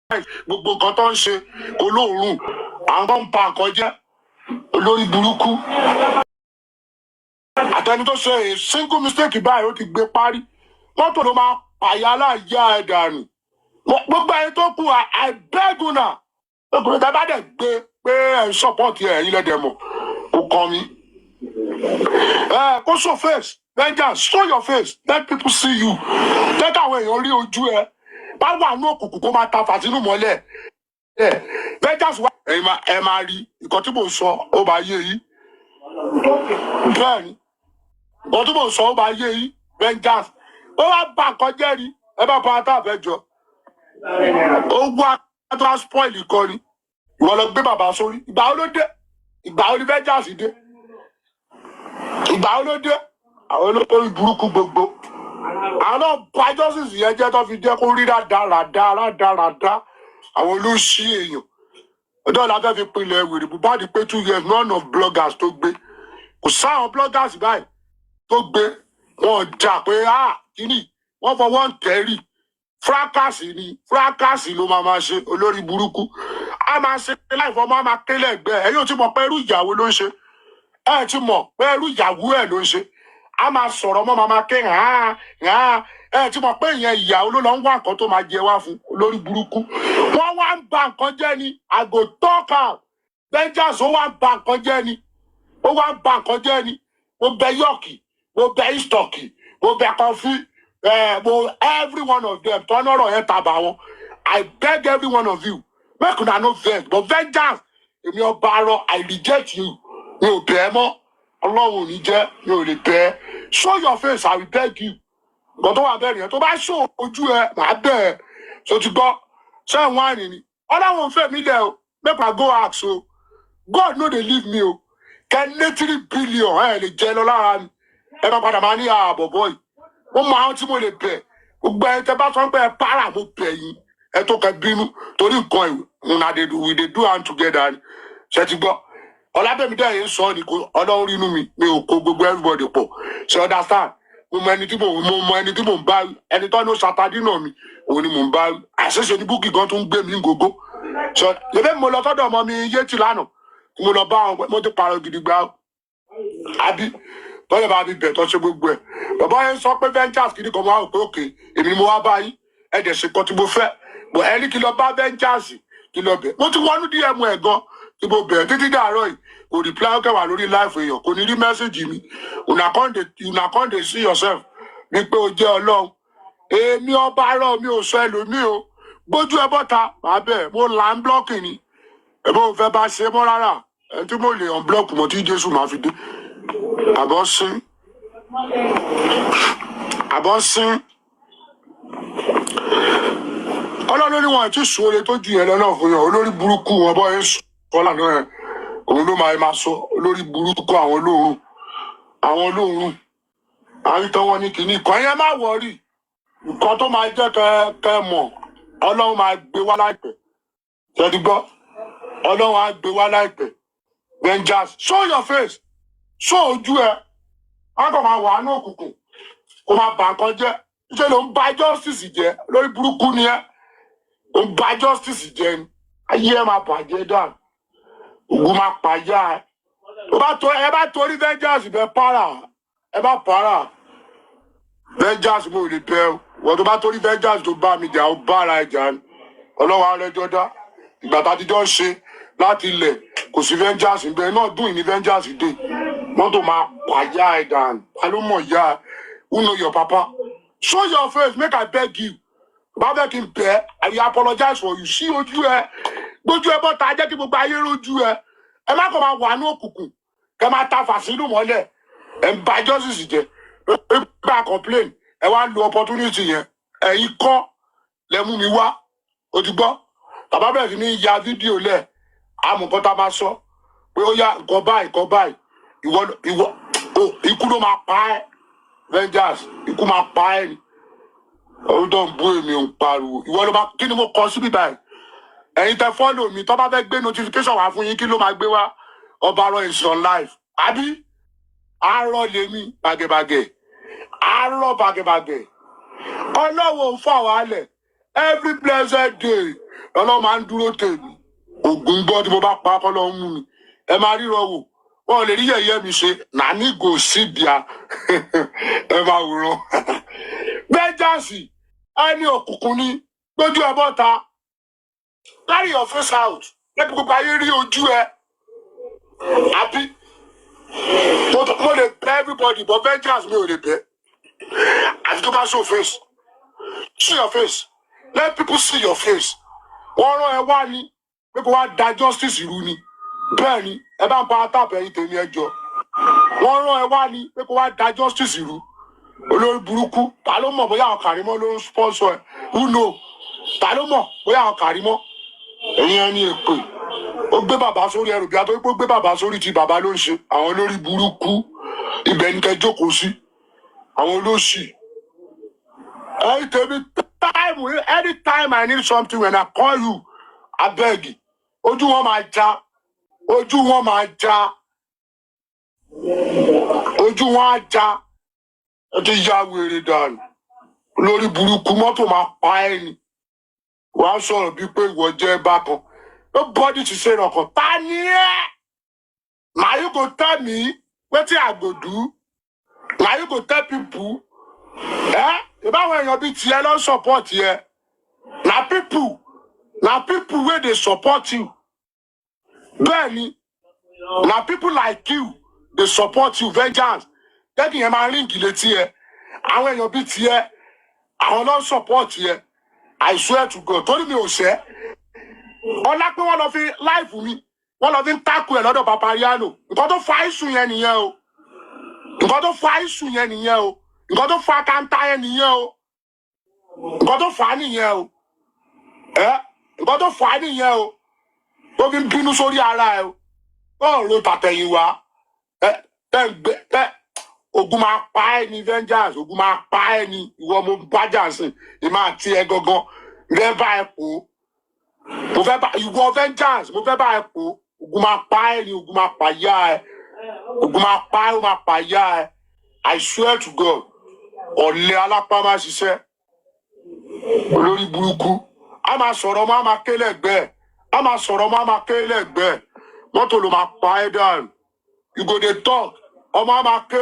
gbogbo nǹkan tó ń ṣe olóòórùn àwọn ń pa nǹkan jẹ́ olórí burúkú àtẹni tó ṣe a single mistake báyìí ó ti gbé parí mọ́tò ló máa pààyà aláìyá ẹ̀ dànù gbogbo ẹni tó kù àìbẹ́gùnà ọkùnrin tá a bá dẹ̀ gbé pé ẹ̀ ń support ẹ̀yin lẹ́dẹ̀ mọ̀ kò kàn mí kó show face vengeance show your face let people see you jẹ́ káwọn èèyàn rí ojú ẹ bá wà ní òkùnkùn kó máa ta fàtínú mọ́lẹ̀ vengeance wà ẹ máa rí nǹkan tí mò ń sọ ó bá yé yìí bẹ́ẹ̀ ni nǹkan tí mò ń sọ ó bá yé yìí vengeance ó wá bá nǹkan jẹ́ rí ẹ bá pa ata àfẹ́jọ ó wá tó spoil kan ni ìwọ lọ gbé bàbá sórí ìgbà wo ló dé ìgbà wo ni vengeance dé ìgbà wo ló dé àwọn olórí burúkú gbogbo àwọn náà bá justice yẹn jẹ́ tó fi jẹ́ kó rí rádaràdá àwọn olóṣì èèyàn ọjọ́ ìlà fẹ́ fi pinlẹ̀ wèrè bùbá di pé 2 years none of bloggers tó gbé kò sáwọn bloggers báyìí tó gbé wọn jà pé kíní wọn fọwọ́ ń tẹ́rì fracas ló máa ṣe olórí burúkú a máa ṣe láìfọmọ́ a máa kélé ẹgbẹ́ ẹ yóò ti mọ̀ pé irú ìyàwó ló ń ṣe ẹ ti mọ̀ pé irú ìyàwó ẹ ló ń ṣe a máa sọ̀rọ̀ mọ́ máa ké ẹ ti mọ̀ pé ìyẹn ìyàwó ló lọ ń wá nǹkan tó máa jẹ wá fún olórí burúkú wọ́n wá ń ba nǹkan jẹ́ ni àgò tọ́ka vengeance ó wá ń ba nǹkan jẹ́ ni ó wá ń ba nǹkan jẹ́ ni mo bẹ yọ̀kì mo bẹ ìstọ̀kì mo bẹ kọfí mo every one of them tọ́nà ọ̀rọ̀ yẹn tàbà wọn I beg every one of you make una no vex but vengeance èmi ọba arọ I reject you mi ò bẹ̀ ẹ́ mọ́ ọlọ́run ò ní jẹ́ mi ò lè bẹ̀ ẹ́ show your face I will beg you nǹkan tó wà bẹ́ẹ̀ nìyẹn tó bá show ojú ẹ màá bẹ̀ ẹ́ so ti gbọ́ ṣé ẹ̀ wọ́n àrìn ni ọlọ́run fẹ́ mi lẹ̀ o make I go ask o God no dey leave me o kẹ́lé 3 billion ẹ̀ lè jẹ́ lọ lára mi ẹ bá padà máa ní àbọ̀bọ̀ yìí wọ́n mọ àwọn tí mo lè bẹ̀ gbogbo ẹ̀ tẹ́ bá sọ pé ẹ para mo bẹ̀ yín ẹ tó kẹ bínú torí nǹkan ìwé we dey do am together ni ṣe ti gbọ́ ọlábẹ̀mí dẹ̀ yẹn sọ ni kò ọlọ́run rínú mi ò kó gbogbo everybody pọ̀ ṣe understand mo mọ ẹni tí mo ń bá ẹni tó ní ó ṣàtàdínà mi òun ni mo ń bá àṣẹṣe ní búkì gan tó ń gbé mi ngógó ṣe ẹbẹ mo lọ sọ́dọ̀ ọmọ mi yétì lánàá mo lọ bá wọn mo ti pààrọ̀ gidi gbà àbí tọ́lẹ̀ bá mi bẹ̀ tọ́ ṣe gbogbo ẹ̀ bàbá yẹn sọ pé ventures kìíní kan wá òpé òkè èmi ni mo wá bá yín ẹ̀dẹ̀ ṣe kan tí mo fẹ́ bọ̀ ẹni kí lọ bá ventures kí lọ bẹ̀ mo ti wọnú dm ẹ̀ gan tí mo bẹ̀ títí dàárọ̀ yìí kò reply ó kẹwàá lórí live èèyàn kò ní rí mẹ́sẹ̀gì mi una come dey see yourself ní pé o jẹ́ ọlọ́run èmi ọba arọ mi ò sọ ẹlòmíì o gbójú ẹ bọ́ta màá bẹ̀ mo là ń blọ́ọ̀kì ni ẹ̀bùn ò fẹ́ bá ṣe mọ́ rárá ẹni tí mo lè unblock mọ́ tí Jésù máa fi dé àbọ̀ sín ọlọ́run ní wọn àti sùn oore tó ju yẹn lọ́nà fún yàn olórí burúkú wọn bọ́ yẹn sọ lànà yẹn òun ló máa sọ olórí burúkú àwọn olóòórùn àyítọ́ wọn ní kìíní kan yẹn má wọrí nǹkan tó máa jẹ́ kẹ́ mọ̀ ọlọ́run máa gbé wá láìpẹ́ ṣẹ́ni gbọ́ ọlọ́run á gbé wá láìpẹ́ vengeance show your face show ojú ẹ wọn kàn máa wà ní òkùnkùn kó máa bà nǹkan jẹ́ ṣe ló ń ba justice jẹ́ lórí burúkú ni ẹ ó ń ba justice jẹ́ ni ayé ẹ máa bàjẹ́ dànù ògùn máa pàjá ẹ bá torí vengeance bẹ ẹ bá para vengeance mo lè bẹ ọ wọ́n tó bá torí vengeance tó bá mi jà ó bára ẹjà ni ọlọ́wọ́ arẹjọ́ dá ìgbà tá a ti jọ ń ṣe láti ilẹ̀ kò sí vengeance ìgbẹ́ náà dùn ní vengeance dé mọ́tò máa pàjá ẹ̀ dànù alómọ̀ ìyá who know your papa show your face make I beg you bá bẹ́ẹ̀ kí n bẹ̀ I will apologize for you sí ojú ẹ gbójú ẹ bọ́ta jẹ́ kí gbogbo ayé rójú ẹ má kàn máa wà ní òkùnkùn kẹ máa ta fàṣínù mọ́lẹ̀ ẹ ń ba justice jẹ ẹ bá complain ẹ wá lo opportunity yẹn ẹ̀yin kọ́ lẹ mú mi wá o ti gbọ́ bàbá bẹ́ẹ̀ sì ní ya fídíò lẹ̀ àmọ̀kọ́ tá a máa sọ pé ó yá nǹkan báyìí ìwọ ikú ló máa pa ẹ́ vengeance ikú máa pa ẹ́ ni ọdún tó ń bú èmi ò ń pariwo ìwọ ló máa kí ni mo kọ síbí báyìí ẹ̀yin tẹ fọ́lò mi tó bá fẹ́ gbé notification wá fún yín kí ló máa gbé wá ọba arọ is on live àbí arọ lèmi bàgẹ̀bàgẹ̀ arọ bàgẹ̀bàgẹ̀ ọlọ́wọ́ ń fà wálẹ̀ every blessed day ọlọ́run máa ń dúró tèmi ògùn gbọ́ tí mo bá pa kọ́ lọ́ọ́ mú mi ẹ máa ríran wò wọn lè rí yẹ̀yẹ́ mi ṣe nàní gò sí bíà ẹ máa wòran bẹ́ẹ̀jáàsì ẹni òkùnkùn ni gbójú ẹ bọ́ta carry your face out lẹ́bi gbogbo ayé rí ojú ẹ àbí mo lè bẹ́ everybody but bẹ́ẹ̀jáàsì mi ò lè bẹ́ àti tó bá show face see your face let people see your face wọ́n rán ẹ wá ní pé kó wá da justice ìrú ni bẹ́ẹ̀ ni ẹ bá ń pa tàbí ẹ̀yin tèmi ẹjọ́ wọ́n rán ẹ wá ní pé kó wá da justice ìrú olórí burúkú ta ló mọ̀ bóyá àwọn Kàrímọ́ ló ń sponsor ẹ who know ta ló mọ̀ bóyá àwọn Kàrímọ́ ẹ̀yin ẹni èpè ó gbé bàbá sórí ẹrù bí a tó pé ó gbé bàbá sórí tí bàbá ló ń ṣe àwọn olórí burúkú ibẹ̀ ní kẹ́ jókòó sí àwọn olóṣì ẹ̀yin tèmi anytime I need something when I call you abeg ojú wọn máa já ojú wọn máa já ojú wọn á já ẹ ti ya wèrè dànù lórí burúkú mọ́tò máa pa ẹ́ ni wàá sọ̀rọ̀ bíi pé ìwọ jẹ́ bákan nobody ti ṣe ìrànkàn ta ni ẹ́ na you go tell me wetin I go do na you go tell people ìbáwọn èèyàn bíi tiẹ̀ lọ support yẹ na people wey dey support you bẹ́ẹ̀ ni na people like you dey support you vengeance jẹ́kì yẹn máa ríǹgì létí ẹ àwọn èèyàn bíi tiẹ̀ àwọn lọ support yẹ I swear to God torí mi ò ṣẹ́ ọlá pé wọ́n lọ fi láìfù mi wọ́n lọ fi ń tákù ẹ̀ lọ́dọ̀ Papariano nǹkan tó fa ìsù yẹn nìyẹn o nǹkan tó fa ìsù yẹn nìyẹn o nǹkan tó fa kanta yẹn nìyẹn o nǹkan tó fa nìyẹn o nǹkan tó fa nìyẹn o tó fi ń bínú sórí ara ẹ o bọ́ọ̀ ló tàtẹ̀yìn wá ogun máa pa ẹ́ ní vengeance ogun máa pa ẹ́ ní ìwọ mo bájà sìn ìmọ̀ àti ẹ gangan fẹ́ bá ẹ pò mo fẹ́ bá ìwọ vengeance mo fẹ́ bá ẹ pò ogun máa pa ẹ́ ní ogun máa pa yá ẹ ogun máa pa ẹ́ ó máa pa yá ẹ I swear to God ọ̀lẹ alápá máa ṣiṣẹ́ olórí burúkú a máa sọ̀rọ̀ mọ́ a máa ké lẹ́gbẹ̀ẹ́ a máa sọ̀rọ̀ mọ́ a máa ké lẹ́gbẹ̀ẹ́ mọ́tò ló máa pa ẹ́ dànù you go dey talk ọmọ a máa ké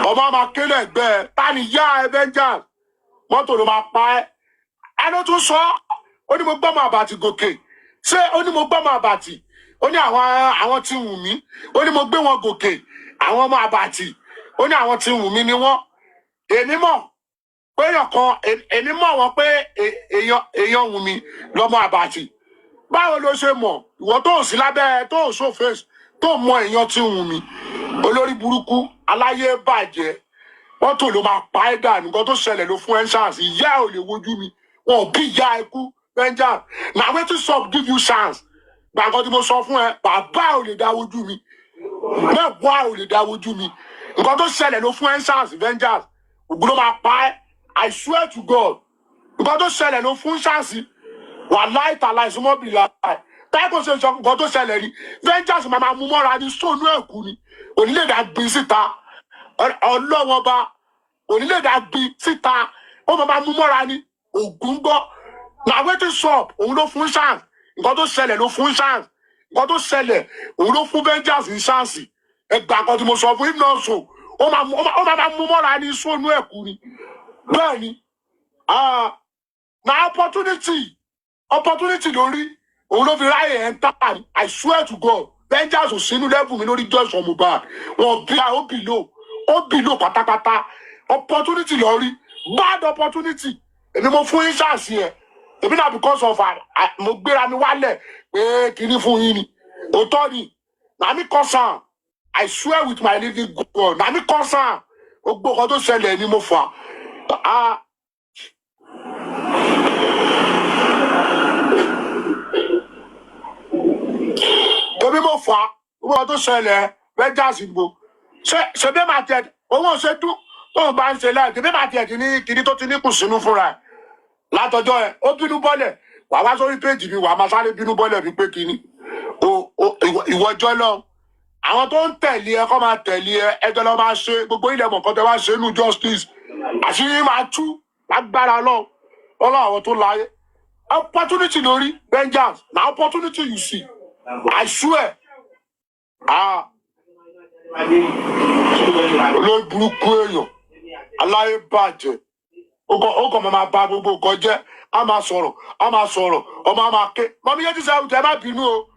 ọmọ a máa ké lẹ́gbẹ̀ẹ́ ta ni yá ẹ vengeance mọ́tò ló máa pa ẹ́ ẹni tó sọ ó ní mo gbọ́ mọ àbàtì gòkè ṣé ó ní mo gbọ́ mọ àbàtì ó ní àwọn tí wù mí ó ní mo gbé wọn gòkè àwọn ọmọ àbàtì ó ní àwọn tí wù mí ni wọ́n èmi mọ̀ pé èèyàn kan èmi mọ̀ wọ́n pé èèyàn wù mí lọ́mọ àbàtì báwo ló ṣe mọ̀ ìwọ tó ò sí lábẹ́ tó ò ṣòfèsì tó mọ èèyàn tí wù mí olórí burúkú aláyé bàjẹ́ mọ́tò ló máa pa ẹ́ dànù nǹkan tó ṣẹlẹ̀ ló fún ẹ́ chance ìyá ò lè wojú mi wọn ò bí ìyá ẹ kú vengeance na wetin stop give you chance gbàgbọ́ tí mo sọ fún ẹ bàbá ò lè dá wojú mi mẹ́wàá ò lè dá wojú mi nǹkan tó ṣẹlẹ̀ ló fún ẹ́ chance vengeance ògùn ló máa pa ẹ́ I swear to God nǹkan tó ṣẹlẹ̀ ló fún chance wà láì tàlà ìsúnmọ́ bì láì táyé kò ṣe nǹkan tó ṣẹlẹ̀ rí vengeance máa mú mọ́ra ní sóònù ẹ̀kú ni onílé-èdè gbin síta ọlọ́wọ́n bá onílé-èdè gbin síta ó máa mú mọ́ra ní ògùn gbọ́ na wetin stop òun ló fún chance nǹkan tó ṣẹlẹ̀ ló fún chance nǹkan tó ṣẹlẹ̀ òun ló fún vengeance ní chance ẹgbà kan tí mo sọ fún him náà so ó máa mú mọ́ra ní sóònù ẹ̀kú ni bẹ́ẹ̀ ni na opportunity lórí òun ló fi ráyè ẹ̀ ń tà ní I swear to God vengeance ò sínú level mi lórí just for Mohbad wọn bí ó bìlò pátápátá opportunity lórí bad opportunity èmi mo fún yín ṣáàṣì ẹ èmi náà because of mo gbéra mi wálẹ̀ pé kiri fún yín ni òótọ́ ni na mi concern I swear with my living God na mi concern gbogbo nǹkan tó ṣẹlẹ̀ ni mo fà èmi mo fà gbogbo nǹkan tó ṣẹlẹ̀ vengeance gbò ṣe bí màá tẹ̀ owó ṣe dún tóun bá ń ṣe láì tí bí màá tẹ̀ ní kiri tó ti ní kù sínú fúnra ẹ̀ látọjọ́ ẹ̀ ó bínú bọ́lẹ̀ wà wá sórí péjì mi wà máa sáré bínú bọ́lẹ̀ mi pé kíní ìwọ́jọ́ lọ àwọn tó ń tẹ̀lé ẹ kọ́ máa tẹ̀lé ẹ ẹjọ́ lọ máa ṣe gbogbo ilẹ̀ mọ̀kàn tẹ wá ṣe nù justice àṣírí máa tú lágbára lọ àwọn tó láyé. Opportunity lórí vengeance. Na opportunity you see. I swear. Olórí burúkú èèyàn. Aláyé bàjẹ́. Ó kàn máa bá gbogbo nǹkan jẹ́. A máa sọ̀rọ̀. Ọmọ a máa ké. Mọ̀mí yẹn ti sẹ́wọ̀n tẹ́ ẹ má bínú o.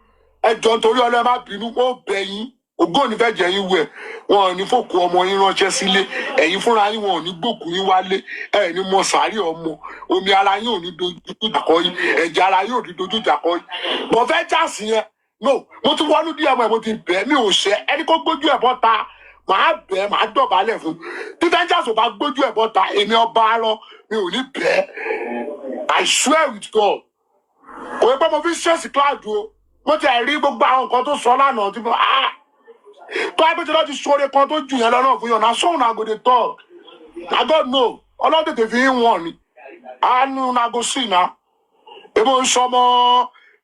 Ẹ jọ nítorí ọlọ́ ẹ má bínú. Ó bẹ̀ yín. Ògo ò ní fẹ́ jẹ́ yín wẹ̀. Wọn ò ní fòkú ọmọ yín ránṣẹ́ sílé. Ẹ̀yin fúnra yín wọn ò ní gbòkú yín wálé. Ẹ ní mọ sàárì ọmọ. Omi ara yín ò ní dojú ìjà kọ yín. Ẹ̀jẹ̀ ara yín ò ní dojú ìjà kọ yín. Mo fẹ́ jásí yẹn. No, mo ti wọnú díẹ̀ mọ́ ẹ̀ mo ti bẹ̀ mi ò ṣẹ́. Ẹni kó gbójú ẹ̀ bọ́ta. Màá bẹ̀ máa dọ̀bálẹ̀ fún. Tí vengeance ò bá gbójú ẹ̀ bọ́ta, èmi ọba arọ mi ò ní bẹ̀. I swear with God. Kò yẹ pé mo fi ṣẹ́ẹ̀sì cloud o. Mo ti rí gbogbo àwọn nǹkan tó sọ lánàá tí mo tó ẹgbẹ́ tí wọ́n ti sọ̀rọ̀ kan tó jù yẹn lọ́nà fún yàn náà sóhun náà go dey talk. I don't know. Ọlọ́run tètè fi ń wọ̀n ni. Àánú náà go sí náà. Èmo ń sọmọ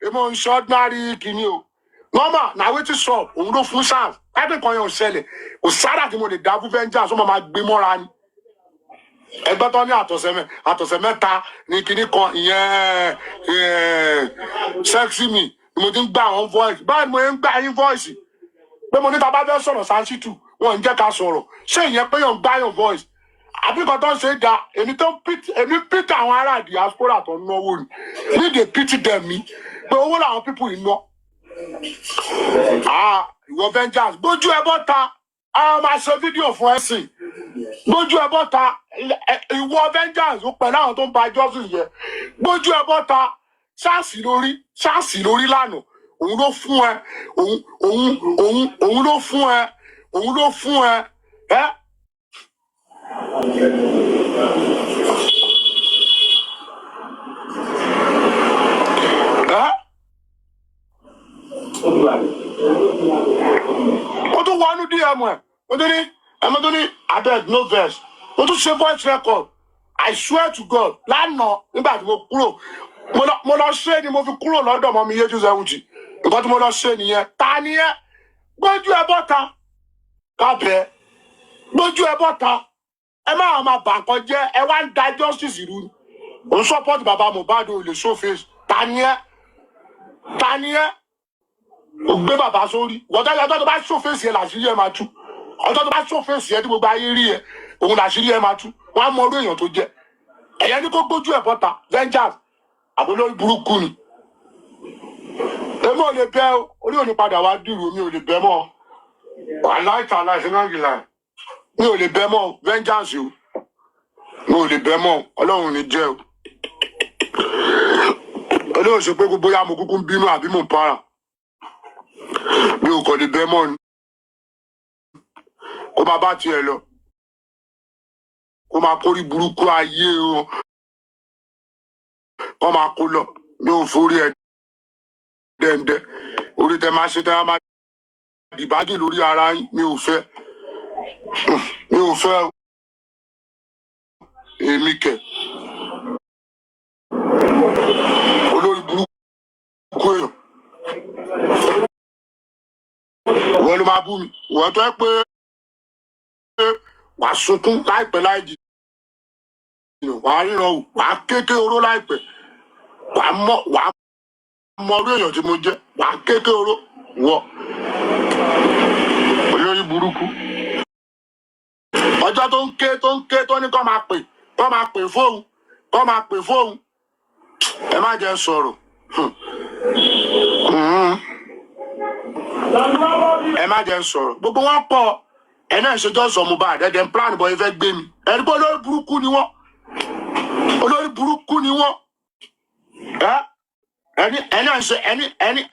èmo ń sọ ordinary kìíní o. Normal na wetin sọ òun ló fún sáà. Ẹgbẹ́ kan yẹn ò ṣẹlẹ̀. Kò sára tí mo lè dá fún vengeance ó máa gbé mọ́ra ni. Ẹgbẹ́ tó ní àtọ̀sẹ̀ mẹ́ta ní kinní kan ìyẹn sexy me mo ti ń gbà àwọn voice báyìí mo ń gbà yín voice pé mo ní ta bá fẹ́ sọ̀rọ̀ Sansitu wọn ń jẹ́ ká sọ̀rọ̀ ṣé ìyẹn pé yàn ń gbà yàn voice àbí kan tó ń ṣe é da èmi pìtì àwọn ará diaspora tó ń náwó ni ní dey pity them mi pé owó làwọn people yìí ná ìwọ vengeance gbójú ẹ bọ́ta àwọn máa ṣe fídíò fún ẹ̀sìn gbójú ẹ bọ́ta ìwọ vengeance ó pẹ̀lú àwọn tó ń ba justice yẹ gbójú ẹ bọ́ta ṣáàsì lórí lánàá òun ló fún ẹ òun ló fún ẹ ẹ. Ó tún wọnú DM ẹ ó tún ní abeg no vex ó tún ṣe voice record I swear to God lánàá nígbà tí mo kúrò mo lọ ṣe ni mo fi kúrò lọ́dọ̀ mọ́ mi yé 270 nǹkan tí mo lọ ṣe nìyẹn ta ni ẹ gbójú ẹ bọ́ta kábẹ́ gbójú ẹ bọ́ta ẹ máa bà nǹkan jẹ́ ẹ wá ń da justice ìlú òun support bàbá Mohbad ò lè show face ta ni ẹ ò gbé bàbá sórí ọjọ́ tó bá show face yẹn làṣírí ẹ máa tú ọjọ́ tó bá show face yẹn tí gbogbo ayé rí ẹ òun làṣírí ẹ máa tú wọn á mọ orí èèyàn tó jẹ ẹ̀yẹ ní kó gbójú ẹ bọ́ta vengeance àbólórí burúkú ni èmi ò lè bẹ orí òní padà wá dìrò mi ò lè bẹ mọ́ aláìta aláìsínágìlà mi ò lè bẹ mọ́ vengeance o mi ò lè bẹ mọ́ Ọlọ́run ní jẹ́ o Ọlọ́run ṣe pé gbogbo ya mo kúkú ń bínú àbí mo ń para mi ò kàn lè bẹ mọ́ ni kó máa bá tiẹ̀ lọ kó máa kórí burúkú ayé o kó máa kó lọ mi ò forí ẹ dẹ́ndẹ́ orí tẹ máa ṣe tẹ máa dìbàdì lórí ara yín mi ò fẹ́ èmi kẹ olórí burúkú èèyàn wọ́n ló máa bú mi wọ́n tó ẹ pé wàá sunkún láìpẹ́ láì jìnnà wàá ríran o wàá kéké oró láìpẹ́ wàá mọ orí èèyàn tí mo jẹ́ wàá kéké oró wọ olórí burúkú ọjọ́ tó ń ké tó ní kó máa pè fóun ẹ má jẹ́ sọ̀rọ̀ ẹ má jẹ́ sọ̀rọ̀ gbogbo wọn pọ̀ ẹ náà ṣèjọ́ sọ Mohbad ẹ̀dẹ̀ plan bọ̀ ẹ fẹ́ gbé mi ẹni pé olórí burúkú ni wọ́n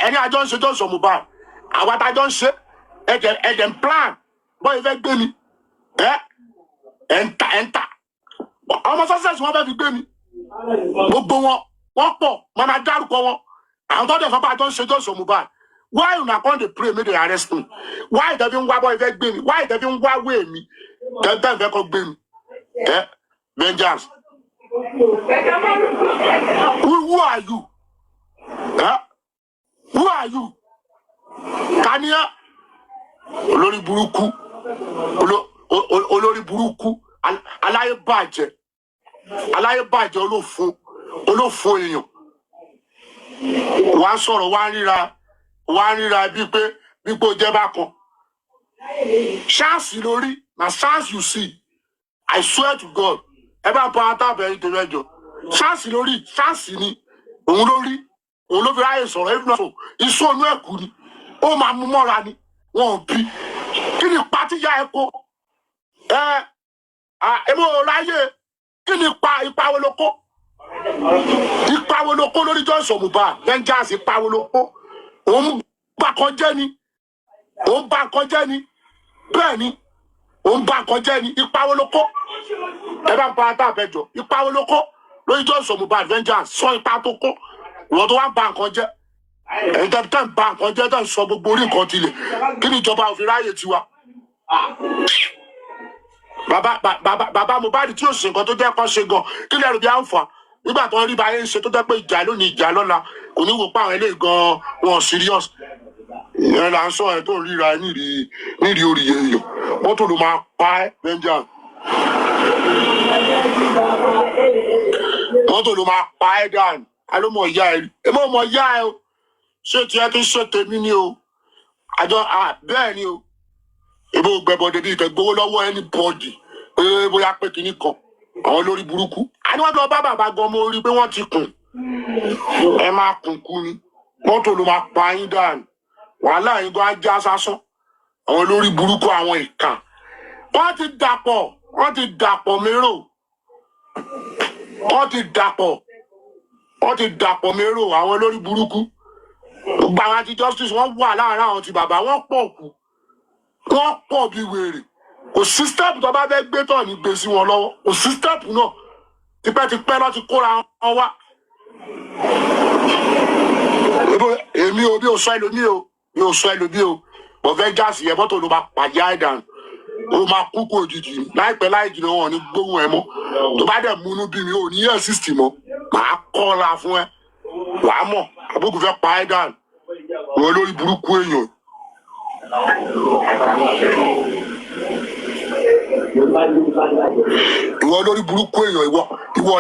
ẹni àjọ ń ṣèjọ́ sọ Mohbad àwọn àtàjọ ń ṣe ẹ̀dẹ̀ plan bọ̀ ẹ fẹ́ gbé mi ẹ̀ńtà ọmọ success wọn fẹ́ fi gbé mi gbogbo wọn pọ̀ wọn máa dárúkọ wọn àwọn tó dẹ̀ fọ́pá àjọ ń ṣèjọ́ sọ Mohbad why una come dey pray make they arrest me why they fi ń wá bọ́ ìfẹ́ gbé mi why they fi ń wá wé mi tẹ́tẹ́ ìfẹ́ kọ́ gbé mi vengeance who are you who are you kaniya olórí burúkú aláyé bàjẹ́ olófo olófo èèyàn wá sọ̀rọ̀ wá ríra bíi pé o jẹ́ bákan ṣáàsì lórí na chance you see I swear to God ẹ bá pa àtàbẹ̀ nítorí ẹjọ́ ṣáàsì lórí ṣáàsì ni òun ló fi ráyè sọ̀rọ̀ ẹ̀fún náà ìṣònú ẹ̀kú ni ó máa mú mọ́ra ni wọn ò bí kí ni pátíyà ẹ kó èmi ò ráyè kí ni ipa wo ló kó ipa wo ló kó lórí Johnson Mohbad vengeance ipa wo ló kó òun bá kan jẹ́ ni bẹ́ẹ̀ ni òun bá kan jẹ́ ni ipa wo ló kó ẹ bá ń pa ata àbẹjọ ipa wo ló kó lórí Johnson Mohbad vengeance sọ ipa tó kó ìwọ tó wá ń ba nǹkan jẹ́ ẹ̀yin tẹ́ ń ba nǹkan jẹ́ tẹ́ ń sọ gbogbo orí nǹkan tilẹ̀ kí ni ìjọba òfin ráyè tiwa bàbá Mohbad tí yóò ṣe nǹkan tó jẹ́ kó ṣe gan kí lẹ́rù bí à ń fà nígbà tó ń rí báyé ń ṣe tó jẹ́ pé ìjà lónìí ìjà lọ́la kò ní wò pa àwọn eléyìí gan wọn serious ìyẹn là ń sọ ẹ tó ń ríra nídìí orí èèyàn mọ́tò ló máa pa ẹ́ vengeance mọ́tò ló máa pa ẹ́ dànù alómọ ìyá ẹ ẹ mọ́ ọmọ ìyá ẹ o ṣé tiẹ̀ kí ṣe tèmi ni o àjọ bẹ́ẹ̀ ni o èbó gbẹbọdẹ bíi ìtẹgbówó lọ́wọ́ anybody bóyá pé kinní kan àwọn lórí burúkú àníwájú lọ bá bàbá gan mo rí pé wọ́n ti kùn ẹ máa kùn kú ni mọ́tò ló máa pa yín dànù wàhálà yín gan ajá sásán àwọn lórí burúkú àwọn ìkà wọ́n ti dàpọ̀ mérò wọ́n ti dàpọ̀ mérò àwọn lórí burúkú gbogbo àwọn anti justice wọ́n wà láàárín àwọn ti bàbá wọ́n pọ̀ bí wèrè kò sí step tó bá fẹ́ gbé tọ̀ ní gbé sí wọn lọ́wọ́ kò sí step náà tipẹ́tipẹ́ lọ́ ti kóra wọn wá. èmi ò bí o sọ ẹlòmí o bọ̀ vengeance yẹ bọ́tò ló máa pàjẹ́ àìdàn ó máa kú kó òjijì láìpẹ́ láì jìnnà wọn ní gbóhùn ẹ mọ́ tó bá dẹ̀ múnú bí mi ò ní yẹ sísì mọ́ màá kọ́ra fún ẹ wàá mọ̀ àbúkù fẹ́ pa àìdàn wọn lórí burúkú èèyàn. ìwọ lórí burúkú èèyàn ìwọ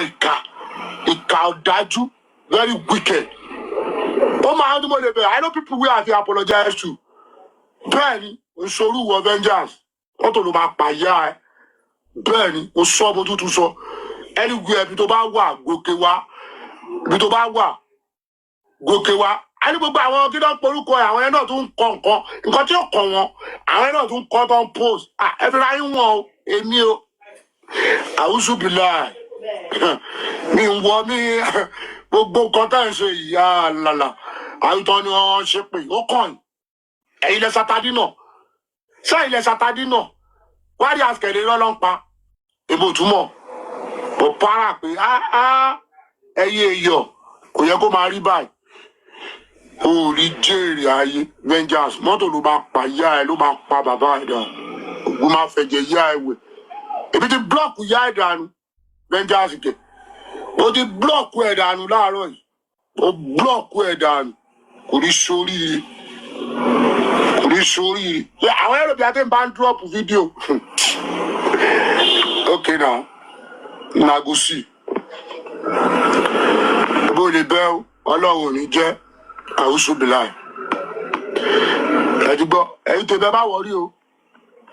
ìkà ọ̀dájú very wicked ó máa ń dúró lè bẹ̀rẹ̀ I know people wey I fit apologize to bẹ́ẹ̀ ni òṣòro wọ vengeance wọ́n tó ló máa pàyà ẹ bẹ́ẹ̀ ni ó sọ ọmọ tuntun sọ anywhere ibi tó bá wà gòkè wá a ní gbogbo àwọn kí ló ń porúkọ ẹ àwọn ẹ náà tún ń kọ nǹkan tí ó kọ wọn àwọn ẹ náà tún ń kọ tó ń post ẹ fi ra yín wọn o èmi o àwùjọ bìlà mi ń wọ mí gbogbo nǹkan tá à ń ṣe ìyá àlàlà àyùtọ ni wọn ṣe pé ó kàn ẹ̀yin ilẹ̀ sátadí náà ṣé ilẹ̀ sátadí náà wárí àṣkẹ̀lẹ̀ lọ́lọ́pàá èbò túmọ̀ ò para pé ẹyẹ èèyàn kò yẹ kó máa rí báyìí ó rí jèrè ayé vengeance mọ́tò ló máa pa ìyá ẹ ló máa pa bàbá ẹ dànù ògùn máa fẹ̀jẹ̀ ìyá ẹ wẹ̀ èmi ti blọọkù ìyá ẹ dànù vengeance kẹ ó ti blọọkù ẹ dànù láàárọ̀ yìí ó blọọkù ẹ dànù kò ní sóríire àwọn ẹ̀rọ bí a ti ń bá ń drop video okay now na go see bó lè bẹ́ ọlọ́run ò ní jẹ́ àwùsù bìláì ẹ̀dúgbọ́ ẹ̀yìn tó bẹ́ bá wọrí o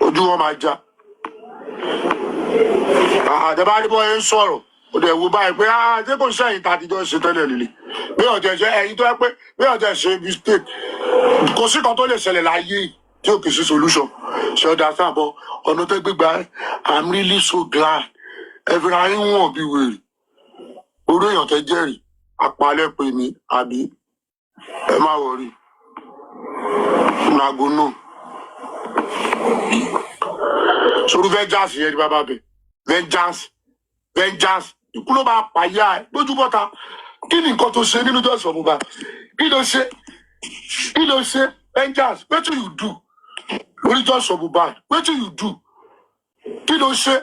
ojú wọn máa já àdẹ́bá ní bọ́ ẹ ń sọ̀rọ̀ ó dẹ̀ wo báyìí pé ṣé kò sẹ́yìn tá a ti jọ ṣe tẹ́lẹ̀ líle bí ọ̀jẹ̀ ṣe ẹ̀yìn tó yẹ pé bí ọ̀jẹ̀ ṣe mistake kò sí kan tó lè ṣẹlẹ̀ láyé tí ò kì í sí solution ṣe ọ̀dà sábọ̀ ọ̀nà tó gbégbá I'm really so glad ẹ̀fìn ayé wọ̀n bí wèrè orí èèyàn tẹ́ jẹ́rìí apalẹ́ pé mi àbí ẹ má wọrí nàgó náà sórí vengeance yẹn ní bàbá bẹ vengeance ikú ló máa pààyà ẹ lójú bọ́ta kí ni nǹkan tó ṣe nínú Johnson Mohbad kí ló ṣe vengeance wetin you do lórí Johnson Mohbad wetin you do kí ló ṣe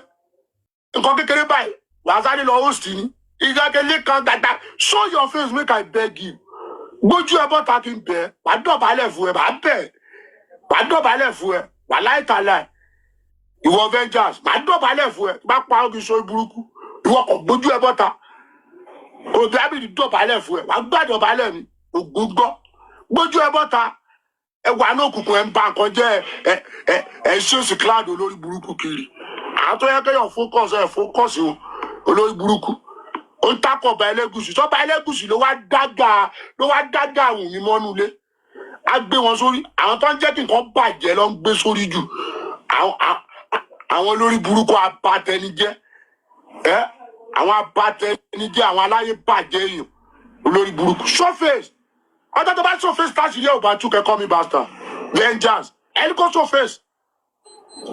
nǹkan kékeré báyìí wàá sáré lọ host ni ìdákẹ́lẹ́ kan dada show your face make I beg you gbójú ẹ bọ́ta kí n bẹ̀ ẹ́ wàá dọ̀bálẹ̀ fún ẹ wàá dọ̀bálẹ̀ fún ẹ wàá láìtàláì ìwọ vengeance wàá dọ̀bálẹ̀ fún ẹ bá pa ọ́gì sọ burúkú ìwọ kò gbójú ẹ bọ́ta òbí àbí dọ̀bálẹ̀ fún ẹ wàá gbàdọ̀bálẹ̀ ni ògùn gbọ́ gbójú ẹ bọ́ta ẹ wà ní òkùnkùn ẹ ń ba nǹkan jẹ́ ẹ ṣèṣì kíláàdì olórí burúkú kiri àwọn tó yẹ kéèyàn fókọ̀sì wọn olórí burúkú ó ń takọ̀ ọba Ẹlẹ́gùṣì sọ́ba Ẹlẹ́gùṣì ló wá dága àwọn mi mọ́nú ilé á gbé wọn sórí àwọn tó ń jẹ́ kí nǹkan bàjẹ́ ló ń gbé sórí jù àwọn olórí burúkú abatẹnijẹ́ àwọn abatẹnijẹ́ àwọn aláyé bàjẹ́ èèyàn olórí burúkú surface ọjọ́ tó bá surface táṣìírí ẹ̀ ò bá tú kẹ́kọ́ mi bastard vengeance ẹni kó surface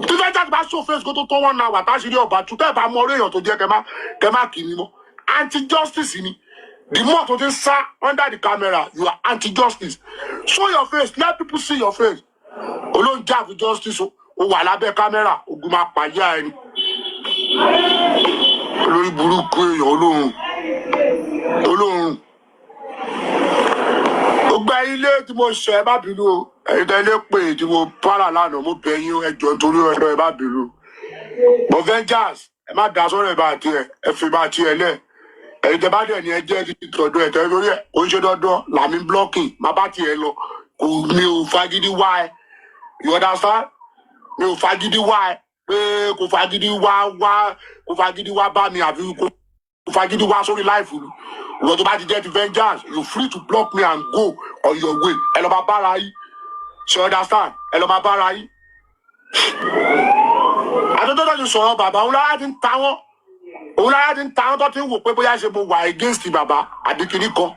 tí vengeance bá surface kó tó tó wọn náà wà táṣìírí ẹ̀ ò bá tú tẹ́ ẹ̀ bá mọ orí èèyàn tó jẹ́ kẹ́ má kì í mímọ́ anti-justice ni the more to dey sá under the camera you are anti-justice show your face let people see your face olóńjà fún justice o wà lábẹ́ kámẹ́rà ogun máa pàyà ẹni olórí burúkú èèyàn olóhùn gbogbo ilé tí mo ṣe ẹ má bínú o ẹ̀yin tẹ́lẹ̀ pé tí mo para lánàá mo bẹ̀ yín ẹjọ́ nítorí ọ̀dọ̀ ẹ má bínú but vengeance ẹ má dá sọ́rọ̀ ẹ bá tiẹ̀ ẹ fi bá tiẹ̀ lẹ̀ ẹ̀yin tẹ́ bá dẹ̀ ní ẹjẹ́ ti tọ̀dọ̀ ẹ̀ tẹ́lẹ̀ lórí ẹ̀ ó ń ṣe dandan làmí blocking má bá tiẹ̀ lọ kò mi ò fagídí wá ẹ you understand mi ò fagídí wá ẹ pé kò fagídí wá bá mi àbí kò fagídí wá sórí láìfù mi ìwọ tó bá ti jẹ́ ti vengeance you free to block me and go on your way ẹ lọ máa bára yìí ṣe understand ẹ lọ máa bára yìí àtúntò ti sọ̀rọ̀ bàbá òun lára ti ń ta wọ́n tó ti ń wò pé bóyá ṣe mo wà against bàbá àbí kìíní kan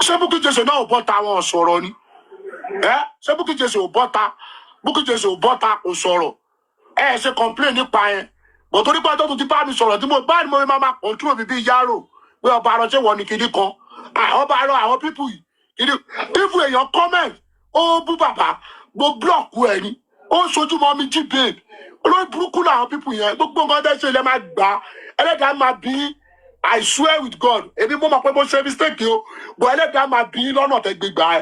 ṣé Bukky Jesse náà ò bọ́ta wọn sọ̀rọ̀ ni ṣé Bukky Jesse ò bọ́ta kò sọ̀rọ̀ ṣe complain nípa yẹn bọ̀ torí pé ọjọ́ tó ti bá mi sọ̀rọ̀ tí mo bá ní mo máa control mi bí yàrá pé ọba arọ ṣé wọ́n ní kìíní kan ọba arọ àwọn pípù yìí kìíní pípù èèyàn comment ó bú bàbá mo block ẹ̀ ni ó ń sojú mọ́ mi jí babe olórí burúkú làwọn pípù yẹn gbogbo nǹkan tẹ́ ṣe lẹ́ máa gbà ẹlẹ́dàá máa bí I swear with God èmi mo mọ̀ pé mo ṣe mistake o but ẹlẹ́dàá máa bí lọ́nà tẹ́ gbégbá ẹ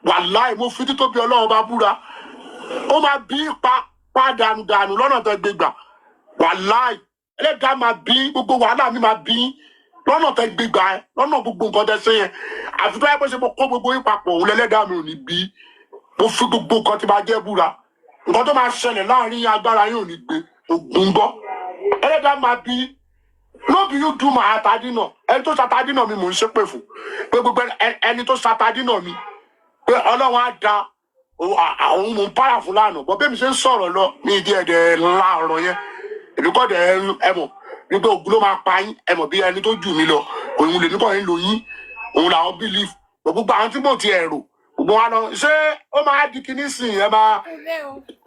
wàláì mo fi títóbi Ọlọ́run bá búra ó máa bí pa dànù lọ́nà tẹ́ gbégbá wàláì ẹlẹ́dàá máa bí gbogbo wàhálà mi máa bí lọ́nà tẹ́ gbégbá ẹ lọ́nà gbogbo nǹkan tẹ́ ṣe yẹn àfi tó yẹ pé ṣe mo kó gbogbo yín papọ̀ òun lẹ́lẹ́dàá mi ò ní bí mo fi gbogbo nǹkan tí máa jẹ́ búra nǹkan tó máa ṣẹlẹ̀ láàrin agbára yín ò ní gbé ògùn gbọ́ ẹlẹ́dàá máa bí no be you do my atadina ẹni tó ṣàtadínà mi mò ń ṣépè fún pé gbogbo ẹni tó ṣàtadínà mi pé Ọlọ́run á da àwọn mò ń para fún lánàá bọ́ bẹ́ẹ̀ mi ṣe ń sọ̀rọ̀ lọ ní ìdí ẹ̀dẹ̀ ńlá ọ̀rọ̀ yẹn èmi kọ́ dẹ̀ ẹ̀mọ̀ nígbà ògùn ló máa pa yín ẹ̀mọ̀ bí ẹni tó jù mí lọ òun lè ní kọ́ yín lò yín òun làwọn believe gbogbo àwọn tí mo ti ẹ̀rù gbogbo wa lọ ṣé ó máa di kinní sìn ẹ máa